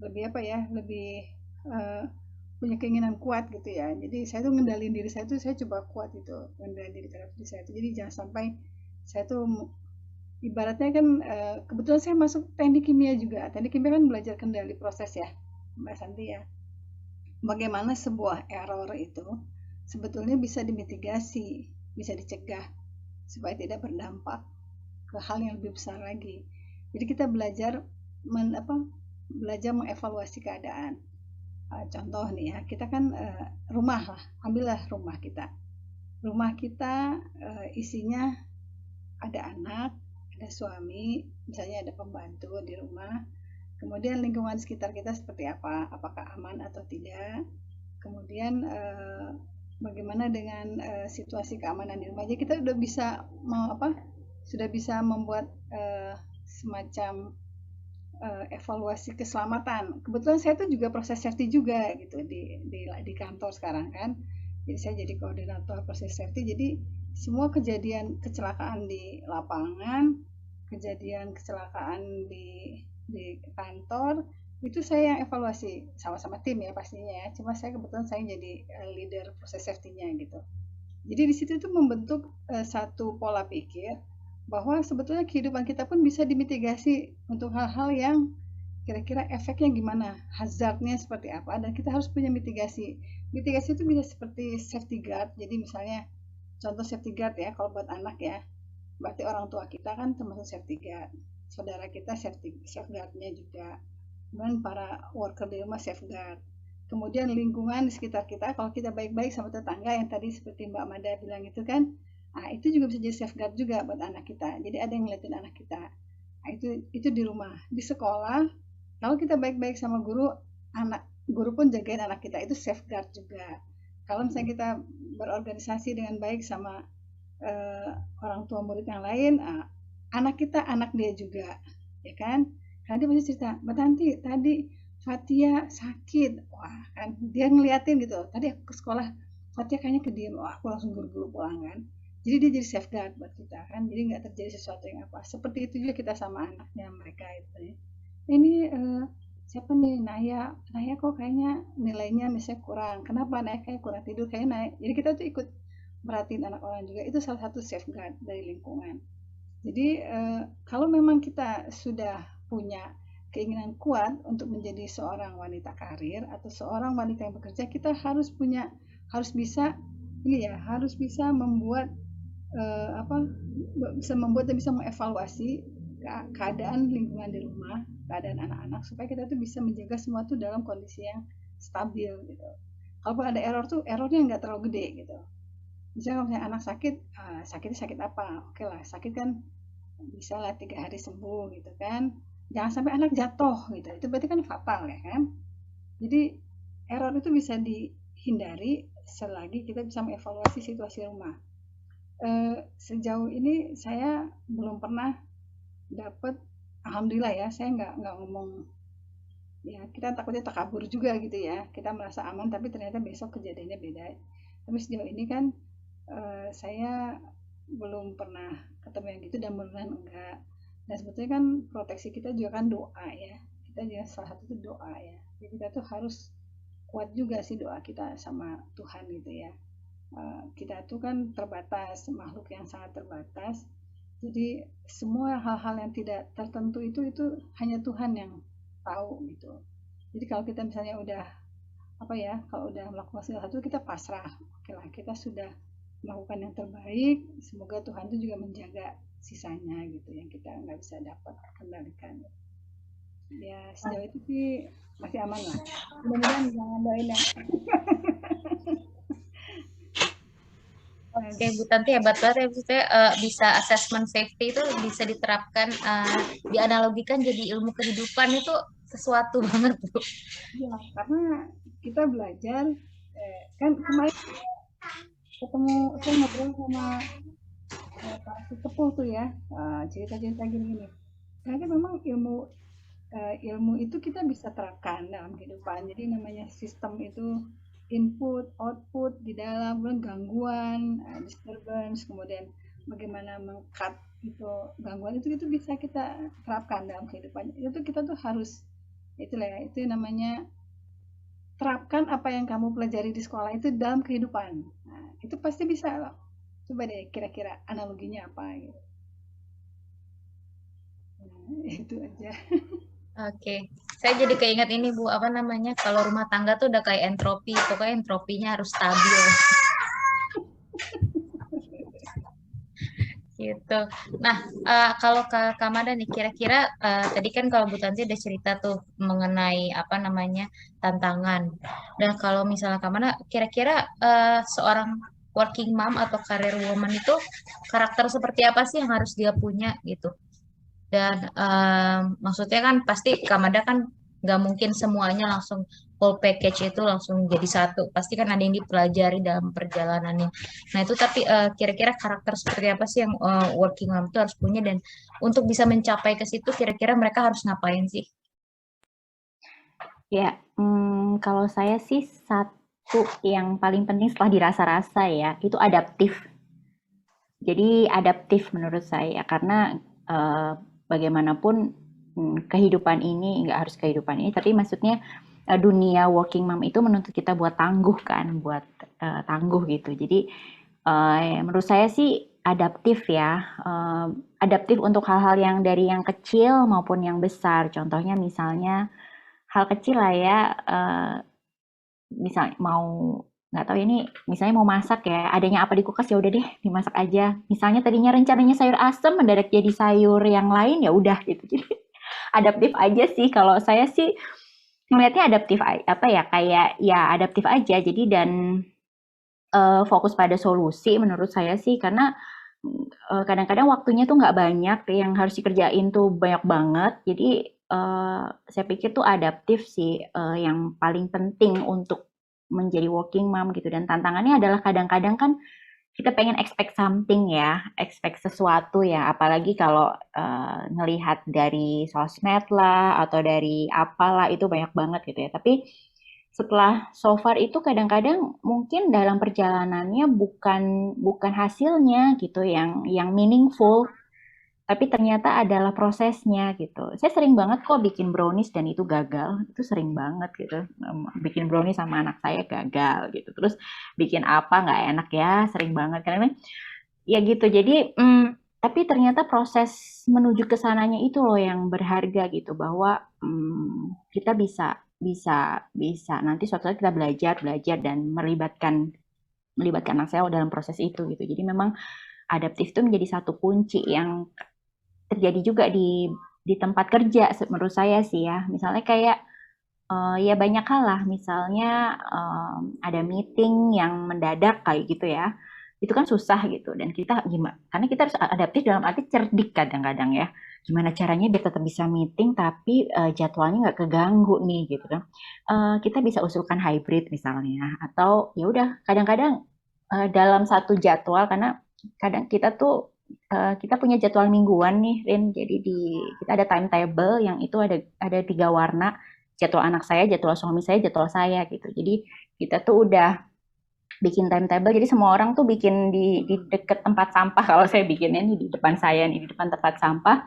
lebih apa ya, lebih eh, punya keinginan kuat gitu ya. Jadi saya tuh ngendalin diri saya tuh, saya coba kuat itu, ngendalin diri saya tuh. Jadi jangan sampai saya tuh ibaratnya kan kebetulan saya masuk teknik kimia juga. Teknik kimia kan belajar kendali proses ya, Mbak Santi ya. Bagaimana sebuah error itu sebetulnya bisa dimitigasi, bisa dicegah supaya tidak berdampak ke hal yang lebih besar lagi. Jadi kita belajar belajar mengevaluasi keadaan. Contoh nih ya, kita kan rumah lah, ambillah rumah kita. Rumah kita isinya ada anak, ada suami, misalnya ada pembantu di rumah. Kemudian lingkungan sekitar kita seperti apa? Apakah aman atau tidak? Kemudian bagaimana dengan situasi keamanan di rumah? Jadi kita udah bisa sudah bisa membuat semacam evaluasi keselamatan. Kebetulan saya tuh juga proses safety juga gitu di kantor sekarang kan. Jadi saya jadi koordinator proses safety. Jadi semua kejadian kecelakaan di lapangan, kejadian kecelakaan di kantor itu saya yang evaluasi sama-sama tim ya pastinya ya. Cuma saya kebetulan saya jadi leader proses safety-nya gitu. Jadi di situ tuh membentuk satu pola pikir bahwa sebetulnya kehidupan kita pun bisa dimitigasi untuk hal-hal yang kira-kira efeknya gimana, hazardnya seperti apa, dan kita harus punya mitigasi. Mitigasi itu bisa seperti safety guard. Jadi misalnya contoh safety guard ya, kalau buat anak ya, berarti orang tua kita kan termasuk safety guard, saudara kita safeguardnya juga, kemudian para worker di rumah safeguard. Kemudian lingkungan di sekitar kita, kalau kita baik-baik sama tetangga yang tadi seperti Mbak Mada bilang itu kan, nah itu juga bisa jadi safeguard juga buat anak kita. Jadi ada yang ngeliatin anak kita. Nah itu di rumah, di sekolah. Kalau kita baik-baik sama guru, guru pun jagain anak kita, itu safeguard juga. kalau misalnya kita berorganisasi dengan baik sama orang tua murid yang lain, anak kita anak dia juga, ya kan? Karena dia pasti cerita, Mbak Tanti tadi Fatia sakit, wah kan dia ngeliatin gitu. Tadi aku ke sekolah, Fatia kayaknya kediem, wah aku langsung buru-buru pulang kan. Jadi dia jadi safeguard buat kita kan, jadi nggak terjadi sesuatu yang apa. Seperti itu juga kita sama anaknya mereka itu. Ini siapa nih Naya? Naya kok kayaknya nilainya misalnya kurang. Kenapa Naya kayak kurang tidur kayak naik? Jadi kita tuh ikut merhatiin anak orang juga, itu salah satu safeguard dari lingkungan. Jadi kalau memang kita sudah punya keinginan kuat untuk menjadi seorang wanita karir atau seorang wanita yang bekerja, kita harus bisa ini ya, harus bisa membuat dan bisa mengevaluasi keadaan lingkungan di rumah, keadaan anak-anak, supaya kita tuh bisa menjaga semua tuh dalam kondisi yang stabil gitu. Kalaupun ada error tuh errornya nggak terlalu gede gitu. Misalnya kalau misalnya anak sakit, sakitnya sakit apa? Oke lah, sakit kan bisa lah 3 hari sembuh gitu kan. Jangan sampai anak jatuh gitu. Itu berarti kan fatal ya kan. Jadi error itu bisa dihindari selagi kita bisa mengevaluasi situasi rumah. Sejauh ini saya belum pernah dapat, alhamdulillah ya, saya nggak ngomong ya kita takutnya takabur juga gitu ya. Kita merasa aman tapi ternyata besok kejadiannya beda. Tapi sejauh ini kan saya belum pernah ketemu yang gitu dan mudah-mudahan enggak. Dan sebetulnya kan proteksi kita juga kan doa ya. Kita juga salah satu itu doa ya. Jadi kita tuh harus kuat juga sih doa kita sama Tuhan gitu ya. Kita tuh kan terbatas, makhluk yang sangat terbatas. Jadi semua hal-hal yang tidak tertentu itu hanya Tuhan yang tahu gitu. Jadi kalau kita misalnya udah kalau udah melakukan segala sesuatu kita pasrah. Oke lah, kita sudah melakukan yang terbaik, semoga Tuhan itu juga menjaga sisanya gitu yang kita nggak bisa dapat kendalikan. Ya sejauh itu sih masih aman lah. Mudah-mudahan jangan doain ya. Oke, Bu Tanti hebat banget ya, maksudnya bisa assessment safety itu bisa diterapkan, dianalogikan jadi ilmu kehidupan itu sesuatu banget, Bu. Ya, karena kita belajar, kan kemarin saya ngobrol sama Pak Sepuh tuh ya, cerita-cerita gini-gini. Ternyata memang ilmu itu kita bisa terapkan dalam kehidupan. Jadi namanya sistem itu input, output di dalam, kemudian gangguan, disturbance, kemudian bagaimana meng-cut itu gangguan itu bisa kita terapkan dalam kehidupan. Itu kita tuh harus itulah ya, itu namanya terapkan apa yang kamu pelajari di sekolah itu dalam kehidupan. Nah, itu pasti bisa loh. Coba deh kira-kira analoginya apa gitu. Nah, itu aja. Oke, saya jadi keinget ini Bu, apa namanya, kalau rumah tangga tuh udah kayak entropi, pokoknya entropinya harus stabil. Gitu. Nah, kalau ke Kamada nih, kira-kira tadi kan kalau Bu Tanti udah cerita tuh mengenai apa namanya tantangan. Dan kalau misalnya Kamada, kira-kira seorang working mom atau career woman itu karakter seperti apa sih yang harus dia punya gitu? Dan maksudnya kan pasti Kamada kan nggak mungkin semuanya langsung full package itu langsung jadi satu. Pasti kan ada yang dipelajari dalam perjalanannya. Nah itu tapi kira-kira karakter seperti apa sih yang working mom itu harus punya dan untuk bisa mencapai ke situ kira-kira mereka harus ngapain sih? Ya, kalau saya sih satu yang paling penting setelah dirasa-rasa ya, itu adaptif. Jadi adaptif menurut saya karena bagaimanapun kehidupan ini nggak harus kehidupan ini, tapi maksudnya dunia working mom itu menuntut kita buat tangguh kan, buat tangguh gitu. Jadi menurut saya sih adaptif ya, adaptif untuk hal-hal yang dari yang kecil maupun yang besar. Contohnya misalnya hal kecil lah ya, misalnya mau nggak tahu ini, misalnya mau masak ya, adanya apa di kulkas ya udah deh dimasak aja. Misalnya tadinya rencananya sayur asem mendadak jadi sayur yang lain ya udah gitu. Jadi adaptif aja sih kalau saya sih ngelihatnya adaptif apa ya kayak ya adaptif aja. Jadi dan fokus pada solusi menurut saya sih karena kadang-kadang waktunya tuh nggak banyak yang harus dikerjain tuh banyak banget. Jadi saya pikir tuh adaptif sih yang paling penting untuk menjadi working mom gitu. Dan tantangannya adalah kadang-kadang kan kita pengen expect something ya, expect sesuatu ya, apalagi kalau ngelihat dari sosmed lah atau dari apalah itu banyak banget gitu ya. Tapi setelah so far itu kadang-kadang mungkin dalam perjalanannya bukan hasilnya gitu yang meaningful, tapi ternyata adalah prosesnya gitu. Saya sering banget kok bikin brownies dan itu gagal, itu sering banget gitu. Bikin brownies sama anak saya gagal gitu. Terus bikin apa nggak enak ya, sering banget karena ya gitu. Jadi tapi ternyata proses menuju ke sananya itu loh yang berharga gitu, bahwa kita bisa nanti suatu saat kita belajar dan melibatkan anak saya dalam proses itu gitu. Jadi memang adaptif itu menjadi satu kunci yang terjadi juga di tempat kerja menurut saya sih ya. Misalnya kayak ya banyak hal lah, misalnya ada meeting yang mendadak kayak gitu ya. Itu kan susah gitu, dan kita gimana? Karena kita harus adaptif dalam arti cerdik kadang-kadang ya. Gimana caranya biar tetap bisa meeting tapi jadwalnya nggak keganggu nih gitu kan. Kita bisa usulkan hybrid misalnya, atau ya udah kadang-kadang dalam satu jadwal, karena kadang kita tuh kita punya jadwal mingguan nih, Rin. Jadi kita ada timetable yang itu ada 3 warna, jadwal anak saya, jadwal suami saya, jadwal saya gitu. Jadi kita tuh udah bikin timetable. Jadi semua orang tuh bikin di dekat tempat sampah. Kalau saya bikinnya nih di depan saya nih, di depan tempat sampah.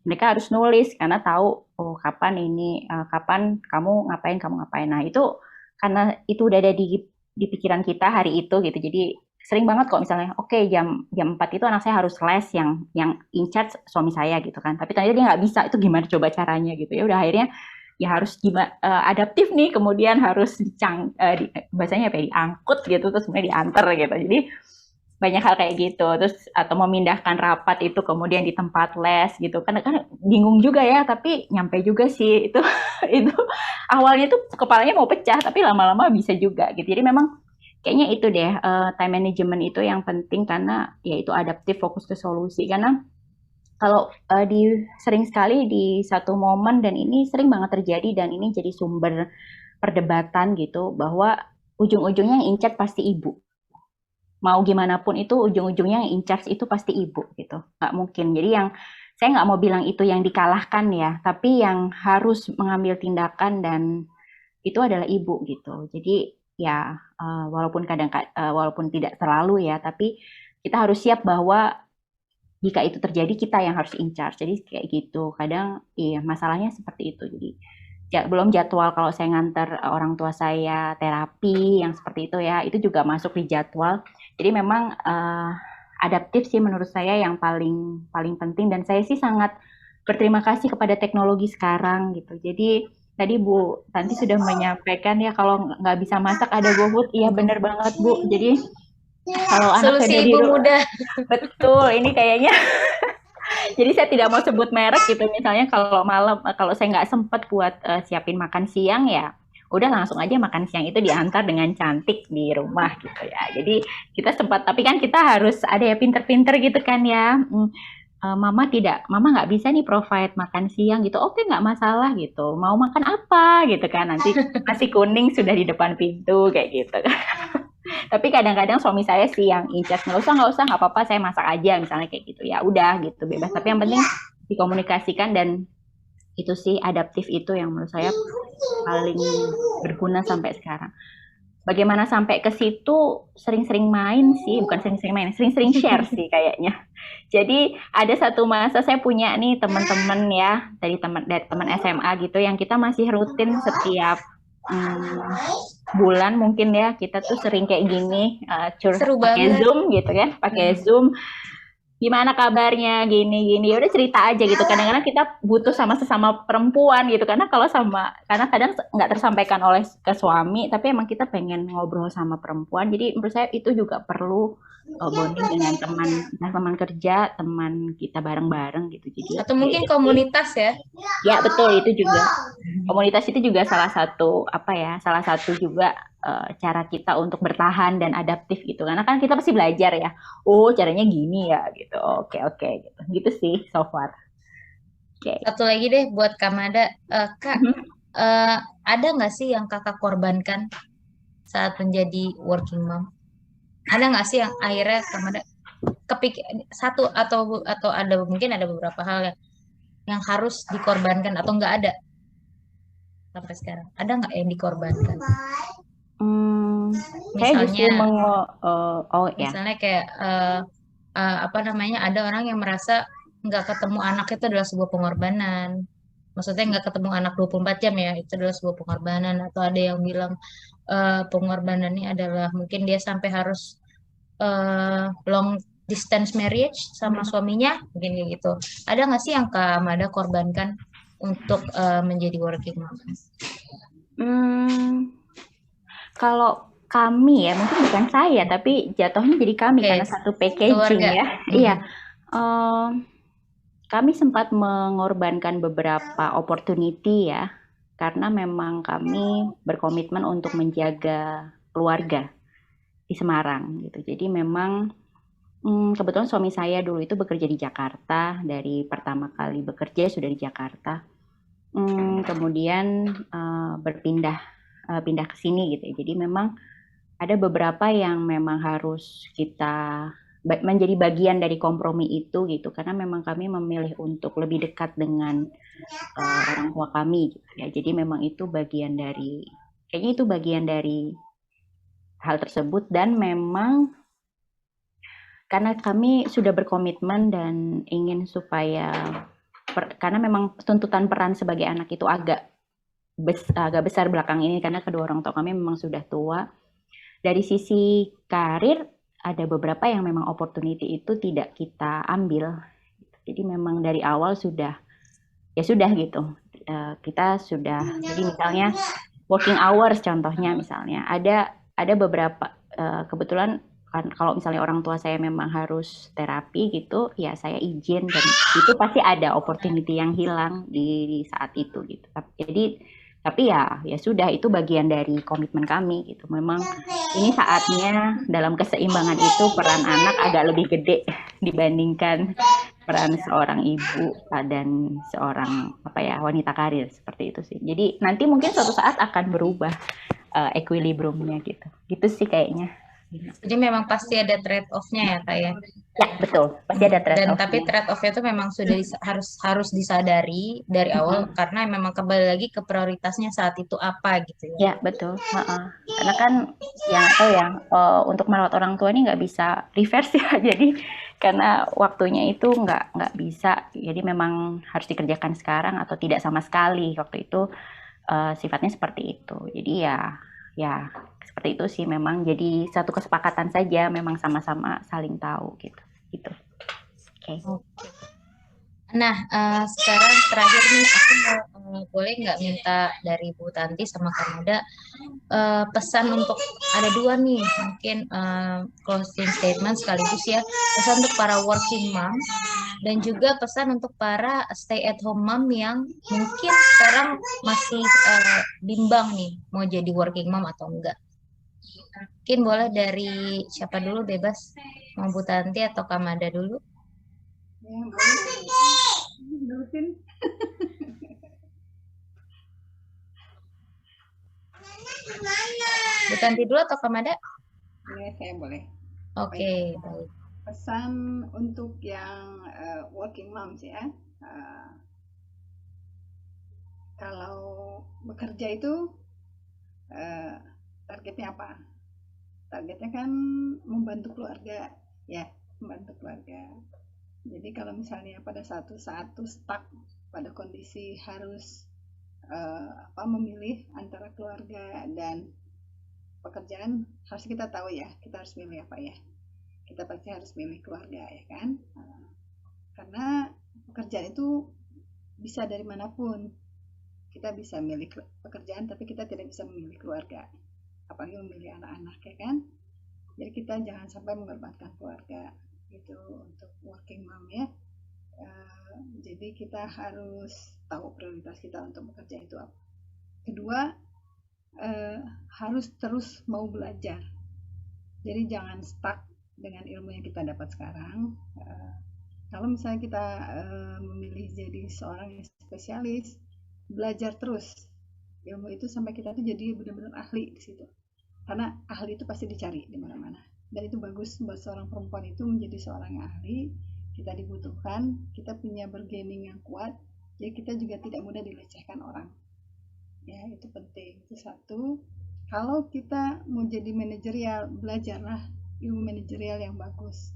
Mereka harus nulis karena tahu kapan ini, kapan kamu ngapain. Nah itu karena itu udah ada di pikiran kita hari itu gitu. Jadi sering banget kok misalnya, oke, jam 4 itu anak saya harus les yang in charge suami saya gitu kan. Tapi ternyata dia nggak bisa, itu gimana coba caranya gitu ya. Udah akhirnya ya harus gimana adaptif nih, kemudian harus bahasanya apa ya, diangkut gitu, terus kemudian diantar gitu. Jadi banyak hal kayak gitu. Terus atau memindahkan rapat itu kemudian di tempat les gitu kan bingung juga ya, tapi nyampe juga sih itu. Itu awalnya tuh kepalanya mau pecah, tapi lama-lama bisa juga gitu. Jadi memang kayaknya itu deh, time management itu yang penting, karena ya itu adaptif, fokus ke solusi. Karena kalau sering sekali di satu momen, dan ini sering banget terjadi, dan ini jadi sumber perdebatan gitu, bahwa ujung-ujungnya yang in charge pasti ibu. Mau gimana pun itu ujung-ujungnya yang in charge itu pasti ibu gitu. Nggak mungkin. Jadi saya nggak mau bilang itu yang dikalahkan ya, tapi yang harus mengambil tindakan dan itu adalah ibu gitu. Jadi ya walaupun tidak terlalu ya, tapi kita harus siap bahwa jika itu terjadi kita yang harus in charge. Jadi kayak gitu. Kadang iya masalahnya seperti itu. Jadi belum jadwal kalau saya nganter orang tua saya terapi yang seperti itu ya, itu juga masuk di jadwal. Jadi memang adaptif sih menurut saya yang paling penting, dan saya sih sangat berterima kasih kepada teknologi sekarang gitu. Jadi tadi Bu Tanti sudah menyampaikan ya, kalau nggak bisa masak ada GoFood. Iya benar banget Bu. Jadi kalau anak saya Solusi ibu muda. betul, ini kayaknya. Jadi saya tidak mau sebut merek gitu. Misalnya kalau saya nggak sempat buat siapin makan siang ya, udah langsung aja makan siang itu diantar dengan cantik di rumah gitu ya. Jadi kita sempat, tapi kan kita harus ada ya pinter-pinter gitu kan ya. Mama nggak bisa nih provide makan siang gitu. Oke, nggak masalah gitu. Mau makan apa gitu kan? Nanti nasi kuning sudah di depan pintu kayak gitu. Tapi kadang-kadang suami saya sih yang in charge, nggak usah, nggak apa-apa, saya masak aja misalnya kayak gitu. Ya udah gitu, bebas. Tapi yang penting dikomunikasikan, dan itu sih adaptif itu yang menurut saya paling berguna sampai sekarang. Bagaimana sampai ke situ, sering-sering main sih, bukan sering-sering main, sering-sering share sih kayaknya. Jadi ada satu masa saya punya nih teman-teman ya, dari teman SMA gitu, yang kita masih rutin setiap bulan mungkin ya, kita tuh sering kayak gini, pakai Zoom gitu kan, pakai Zoom. Gimana kabarnya, gini ya udah cerita aja gitu. Kadang-kadang kita butuh sama sesama perempuan gitu, karena kadang nggak tersampaikan oleh ke suami, tapi emang kita pengen ngobrol sama perempuan. Jadi menurut saya itu juga perlu bonding dengan teman kerja, teman kita bareng-bareng gitu. Jadi atau mungkin komunitas ya. Ya betul, itu juga komunitas itu juga salah satu juga cara kita untuk bertahan dan adaptif gitu, karena kan kita pasti belajar ya, caranya gini ya gitu. Oke gitu sih so far. Satu lagi deh buat Kamada, Kak, ada nggak sih yang kakak korbankan saat menjadi working mom? Ada nggak sih yang akhirnya Kamada kepikir satu atau ada mungkin ada beberapa hal yang harus dikorbankan atau nggak ada sampai sekarang? Ada nggak yang dikorbankan? Saya justru Misalnya, oh ya. misalnya kayak apa namanya, ada orang yang merasa nggak ketemu anak itu adalah sebuah pengorbanan. Maksudnya nggak ketemu anak 24 jam ya, itu adalah sebuah pengorbanan. Atau ada yang bilang pengorbanan ini adalah mungkin dia sampai harus long distance marriage sama suaminya, mungkin kayak gitu. Ada nggak sih yang Kak Mada korbankan untuk menjadi working mom? Kalau kami ya, mungkin bukan saya, tapi jatuhnya jadi kami karena satu packaging ya. Iya. Kami sempat mengorbankan beberapa opportunity ya, karena memang kami berkomitmen untuk menjaga keluarga di Semarang gitu. Jadi memang kebetulan suami saya dulu itu bekerja di Jakarta, dari pertama kali bekerja sudah di Jakarta. Kemudian pindah ke sini gitu ya. Jadi memang ada beberapa yang memang harus kita menjadi bagian dari kompromi itu gitu, karena memang kami memilih untuk lebih dekat dengan orang tua kami gitu ya. Jadi memang itu bagian dari, kayaknya itu bagian dari hal tersebut. Dan memang karena kami sudah berkomitmen dan ingin supaya karena memang tuntutan peran sebagai anak itu agak besar belakang ini, karena kedua orang tua kami memang sudah tua. Dari sisi karir, ada beberapa yang memang opportunity itu tidak kita ambil. Jadi memang dari awal sudah gitu. Kita sudah, jadi misalnya working hours contohnya, misalnya ada beberapa kebetulan kan kalau misalnya orang tua saya memang harus terapi gitu, ya saya izin, dan itu pasti ada opportunity yang hilang di saat itu gitu. Tapi ya sudah, itu bagian dari komitmen kami gitu. Memang ini saatnya dalam keseimbangan itu peran anak agak lebih gede dibandingkan peran seorang ibu dan seorang wanita karir, seperti itu sih. Jadi nanti mungkin suatu saat akan berubah equilibriumnya gitu. Gitu sih kayaknya. Jadi memang pasti ada trade off-nya ya Kak ya? Ya betul, pasti ada trade off-nya. Tapi trade off-nya itu memang sudah harus disadari dari awal, karena memang kembali lagi ke prioritasnya saat itu apa gitu ya. Ya betul. Karena kan yang tahu ya, untuk merawat orang tua ini nggak bisa reverse ya. Jadi karena waktunya itu nggak bisa. Jadi memang harus dikerjakan sekarang atau tidak sama sekali. Waktu itu sifatnya seperti itu. Jadi ya seperti itu sih, memang jadi satu kesepakatan saja, memang sama-sama saling tahu gitu. Oke. Nah, sekarang terakhir nih, aku boleh nggak minta dari Bu Tanti sama Kamada pesan untuk, ada dua nih, mungkin closing statement sekaligus ya, pesan untuk para working mom dan juga pesan untuk para stay at home mom yang mungkin sekarang masih bimbang nih mau jadi working mom atau enggak. Mungkin boleh dari siapa dulu, bebas, mau Bu Tanti atau Kamada dulu? Ya, boleh. Terusin. Bu Tanti dulu atau Kamada? Ya, saya boleh. Oke, baik. Pesan untuk yang working moms ya, kalau bekerja itu targetnya apa? Targetnya kan membantu keluarga ya, membantu keluarga. Jadi kalau misalnya pada satu saat tuh stuck pada kondisi harus memilih antara keluarga dan pekerjaan, harus kita tahu ya, kita harus milih apa ya. Kita pasti harus milih keluarga ya kan, karena pekerjaan itu bisa dari manapun. Kita bisa milih pekerjaan, tapi kita tidak bisa memilih keluarga, apalagi memilih anak-anak ya kan. Jadi kita jangan sampai mengorbankan keluarga itu untuk working mom ya. Jadi kita harus tahu prioritas kita untuk bekerja itu apa. Kedua, harus terus mau belajar. Jadi jangan stuck dengan ilmu yang kita dapat sekarang. Kalau misalnya kita memilih jadi seorang spesialis, belajar terus ilmu itu sampai kita tuh jadi benar-benar ahli di situ. karena ahli itu pasti dicari di mana-mana, dan itu bagus buat seorang perempuan itu menjadi seorang yang ahli. Kita dibutuhkan, kita punya bargaining yang kuat, jadi kita juga tidak mudah dilecehkan orang ya, itu penting. Itu satu. Kalau kita mau jadi manajerial, belajarlah ilmu manajerial yang bagus.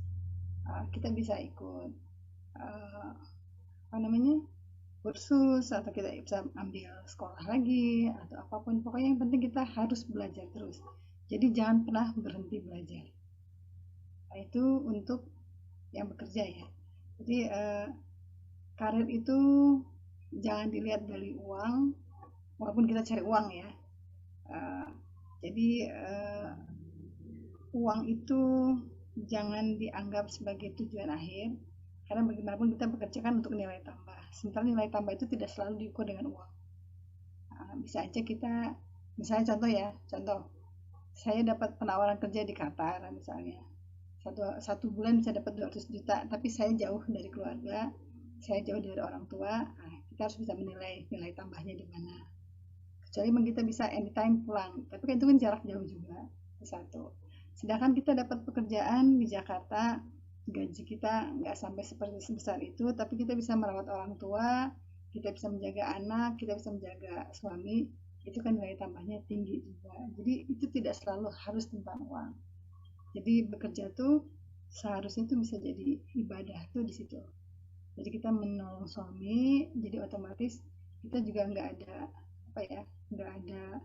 Kita bisa ikut apa namanya, kursus, atau kita bisa ambil sekolah lagi atau apapun, pokoknya yang penting kita harus belajar terus, jadi jangan pernah berhenti belajar. Nah, itu untuk yang bekerja ya. Jadi karir itu jangan dilihat dari uang, walaupun kita cari uang ya. Jadi uang itu jangan dianggap sebagai tujuan akhir, karena bagaimanapun kita bekerja kan untuk nilai tambah. Sementara nilai tambah itu tidak selalu diukur dengan uang. Bisa aja kita, misalnya contoh, saya dapat penawaran kerja di Qatar misalnya, satu bulan bisa dapat 200 juta, tapi saya jauh dari keluarga, saya jauh dari orang tua. Kita harus bisa menilai nilai tambahnya di mana. Kecuali memang kita bisa anytime pulang, tapi kan itu kan jarak jauh juga. Itu satu. Sedangkan kita dapat pekerjaan di Jakarta, gaji kita nggak sampai seperti sebesar itu, tapi kita bisa merawat orang tua, kita bisa menjaga anak, kita bisa menjaga suami, itu kan nilai tambahnya tinggi juga. Jadi itu tidak selalu harus tentang uang. Jadi bekerja tuh seharusnya tuh bisa jadi ibadah tuh di situ. Jadi kita menolong suami, jadi otomatis kita juga nggak ada nggak ada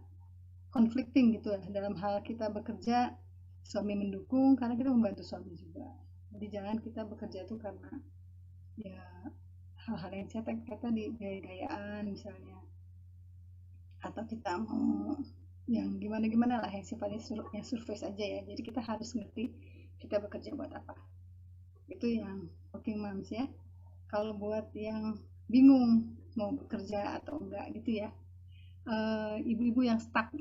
conflicting gitu lah dalam hal kita bekerja. Suami mendukung karena kita membantu suami juga. Jadi jangan kita bekerja tuh karena ya hal-hal yang saya kata di gaya-gayaan misalnya, atau kita mau yang gimana-gimana lah, yang sifatnya yang surface aja ya. Jadi kita harus ngerti kita bekerja buat apa. Itu yang working moms ya. Kalau buat yang bingung mau bekerja atau enggak gitu ya, ibu-ibu yang stuck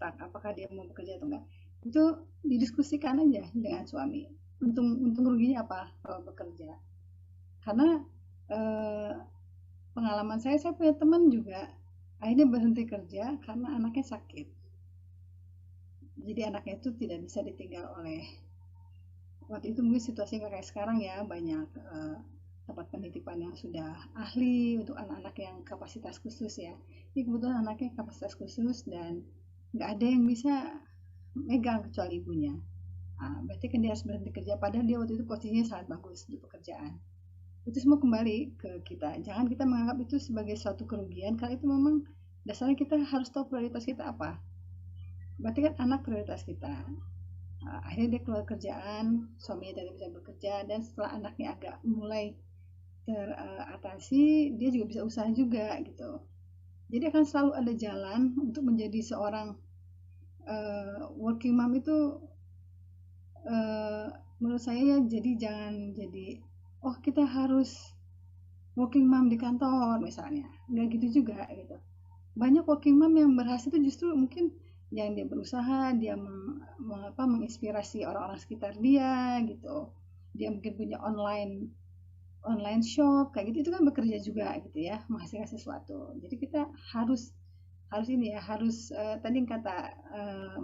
apakah dia mau bekerja atau enggak, itu didiskusikan aja dengan suami. Untung ruginya apa kalau bekerja? Karena pengalaman saya punya teman juga akhirnya berhenti kerja karena anaknya sakit. Jadi anaknya itu tidak bisa ditinggal oleh, waktu itu mungkin situasinya kayak sekarang ya, banyak tempat penitipan yang sudah ahli untuk anak-anak yang kapasitas khusus ya. Ini kebetulan anaknya kapasitas khusus dan nggak ada yang bisa megang kecuali ibunya. Berarti kan dia harus berhenti kerja, padahal dia waktu itu posisinya sangat bagus di pekerjaan. Itu semua kembali ke kita. Jangan kita menganggap itu sebagai suatu kerugian, karena itu memang dasarnya kita harus tahu prioritas kita apa. Berarti kan anak prioritas kita. Akhirnya dia keluar kerjaan, suaminya tidak bisa bekerja, dan setelah anaknya agak mulai teratasi, dia juga bisa usaha juga gitu. Jadi akan selalu ada jalan untuk menjadi seorang working mom itu. Menurut saya ya, jadi jangan jadi kita harus working mom di kantor misalnya, nggak gitu juga gitu. Banyak working mom yang berhasil itu justru mungkin yang dia berusaha, dia menginspirasi orang-orang sekitar dia gitu. Dia mungkin punya online shop kayak gitu, itu kan bekerja juga gitu ya, menghasilkan sesuatu. Jadi kita harus ini ya, harus tadi kata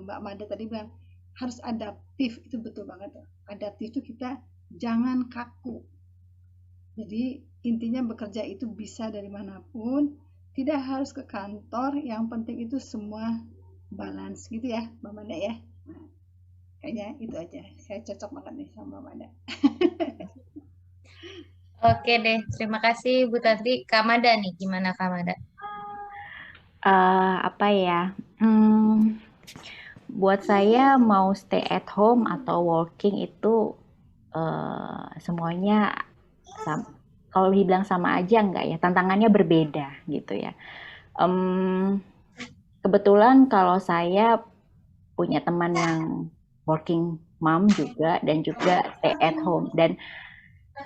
Mbak Mada tadi bilang harus adaptif, itu betul banget. Adaptif itu kita jangan kaku. Jadi intinya bekerja itu bisa dari manapun, tidak harus ke kantor, yang penting itu semua balance gitu ya Mbak Mada ya. Nah, kayaknya itu aja, saya cocok banget nih sama Mbak Mada. Oke deh, terima kasih Bu Tanti. Kak Mada nih, gimana Kak Mada? Buat saya mau stay at home atau working itu semuanya kalau dibilang sama aja enggak ya, tantangannya berbeda gitu ya. Kebetulan kalau saya punya teman yang working mom juga dan juga stay at home, dan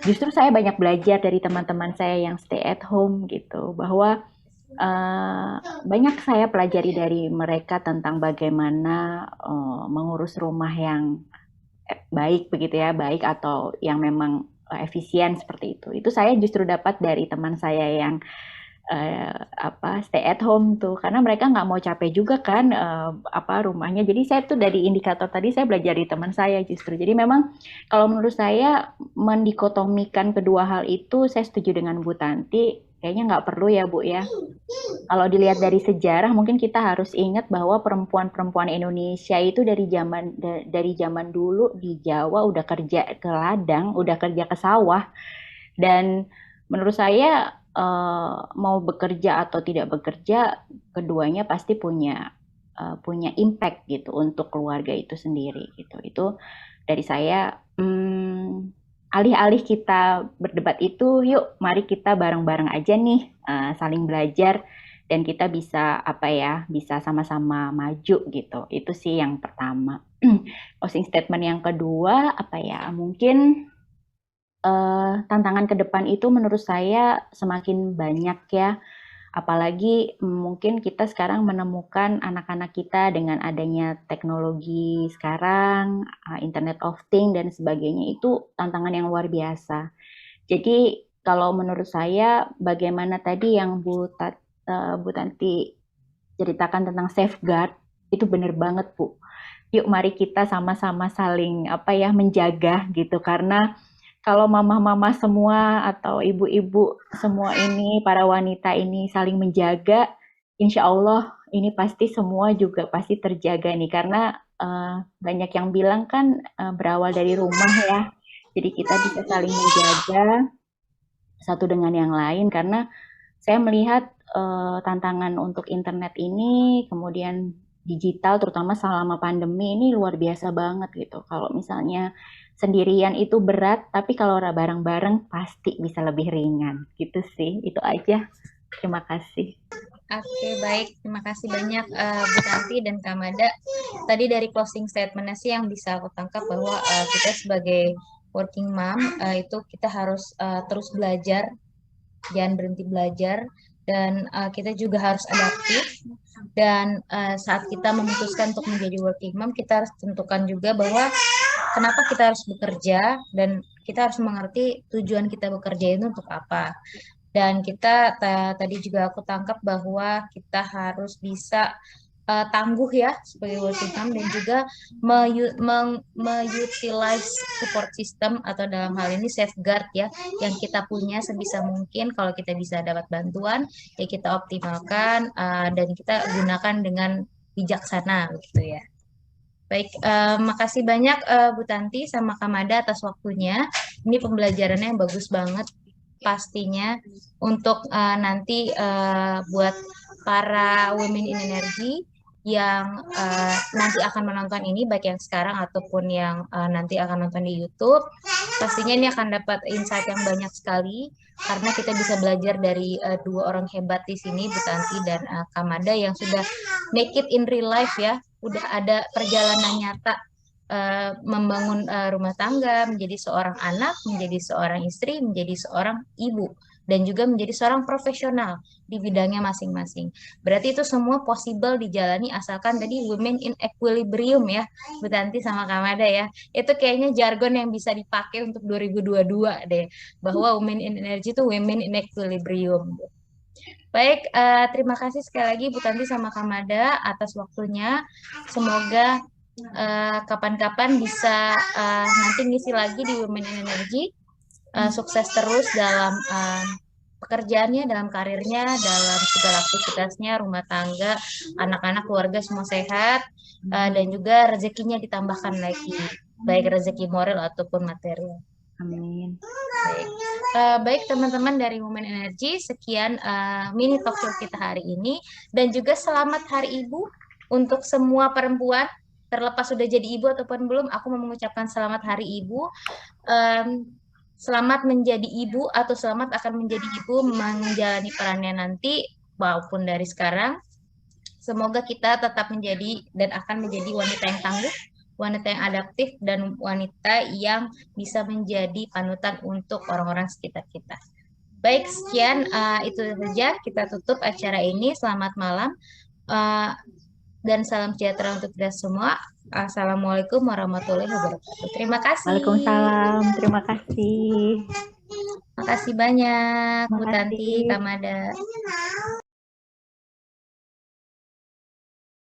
justru saya banyak belajar dari teman-teman saya yang stay at home gitu, bahwa banyak saya pelajari dari mereka tentang bagaimana mengurus rumah yang baik begitu ya, baik atau yang memang efisien seperti itu. Itu saya justru dapat dari teman saya yang stay at home tuh, karena mereka nggak mau capek juga kan rumahnya. Jadi saya tuh dari indikator tadi saya belajar dari teman saya justru. Jadi memang kalau menurut saya mendikotomikan kedua hal itu saya setuju dengan Bu Tanti. Kayaknya nggak perlu ya Bu ya. Kalau dilihat dari sejarah mungkin kita harus ingat bahwa perempuan-perempuan Indonesia itu dari zaman dulu di Jawa udah kerja ke ladang, udah kerja ke sawah. Dan menurut saya mau bekerja atau tidak bekerja, keduanya pasti punya impact gitu untuk keluarga itu sendiri gitu. Itu dari saya. Alih-alih kita berdebat itu, yuk mari kita bareng-bareng aja nih saling belajar dan kita bisa bisa sama-sama maju gitu. Itu sih yang pertama. Closing statement yang kedua mungkin tantangan ke depan itu menurut saya semakin banyak ya. Apalagi mungkin kita sekarang menemukan anak-anak kita dengan adanya teknologi sekarang, Internet of Things dan sebagainya, itu tantangan yang luar biasa. Jadi kalau menurut saya bagaimana tadi yang Bu Tanti ceritakan tentang safeguard, itu benar banget Bu. Yuk mari kita sama-sama saling menjaga gitu, karena kalau mama-mama semua atau ibu-ibu semua ini, para wanita ini saling menjaga, insya Allah ini pasti semua juga pasti terjaga nih. Karena banyak yang bilang kan berawal dari rumah ya. Jadi kita bisa saling menjaga satu dengan yang lain. Karena saya melihat tantangan untuk internet ini, kemudian digital terutama selama pandemi ini luar biasa banget gitu. Kalau misalnya sendirian itu berat, tapi kalau bareng-bareng pasti bisa lebih ringan. Gitu sih, itu aja. Terima kasih. Oke, baik. Terima kasih banyak Bu Tanti dan Kak Mada. Tadi dari closing statement-nya sih yang bisa aku tangkap bahwa kita sebagai working mom itu kita harus terus belajar, jangan berhenti belajar, dan kita juga harus adaptif. Dan saat kita memutuskan untuk menjadi working mom, kita harus tentukan juga bahwa kenapa kita harus bekerja, dan kita harus mengerti tujuan kita bekerja itu untuk apa. Dan kita tadi juga aku tangkap bahwa kita harus bisa tangguh ya sebagai working mom, dan juga utilize support system atau dalam hal ini safeguard ya yang kita punya sebisa mungkin. Kalau kita bisa dapat bantuan ya kita optimalkan dan kita gunakan dengan bijaksana gitu ya. Baik, makasih banyak Bu Tanti sama Kak Mada atas waktunya. Ini pembelajarannya yang bagus banget pastinya untuk nanti buat para Women in Energy yang nanti akan menonton ini, baik yang sekarang ataupun yang nanti akan nonton di YouTube. Pastinya ini akan dapat insight yang banyak sekali karena kita bisa belajar dari dua orang hebat di sini, Bu Tanti dan Kak Mada, yang sudah make it in real life ya. Udah ada perjalanan nyata membangun rumah tangga, menjadi seorang anak, menjadi seorang istri, menjadi seorang ibu, dan juga menjadi seorang profesional di bidangnya masing-masing. Berarti itu semua possible dijalani asalkan tadi women in equilibrium ya, Bu Tanti sama Kak Mada ya. Itu kayaknya jargon yang bisa dipakai untuk 2022 deh, bahwa women in energy itu women in equilibrium. Baik, terima kasih sekali lagi Bu Tanti sama Kak Mada atas waktunya. Semoga kapan-kapan bisa nanti ngisi lagi di Women in Energy. Sukses terus dalam pekerjaannya, dalam karirnya, dalam segala aktivitasnya, rumah tangga, anak-anak, keluarga semua sehat, dan juga rezekinya ditambahkan lagi, baik rezeki moral ataupun material. Amin. Baik teman-teman dari Women Energy, sekian mini talk show kita hari ini, dan juga selamat Hari Ibu untuk semua perempuan, terlepas sudah jadi ibu ataupun belum. Aku mau mengucapkan selamat Hari Ibu. Selamat menjadi ibu atau selamat akan menjadi ibu menjalani perannya nanti maupun dari sekarang. Semoga kita tetap menjadi dan akan menjadi wanita yang tangguh, wanita yang adaptif, dan wanita yang bisa menjadi panutan untuk orang-orang sekitar kita. Baik, sekian itu saja kita tutup acara ini. Selamat malam dan salam sejahtera untuk kita semua. Assalamualaikum warahmatullahi wabarakatuh. Terima kasih. Waalaikumsalam. Terima kasih. Makasih banyak Bu Tanti, Makasih. Kak Mada.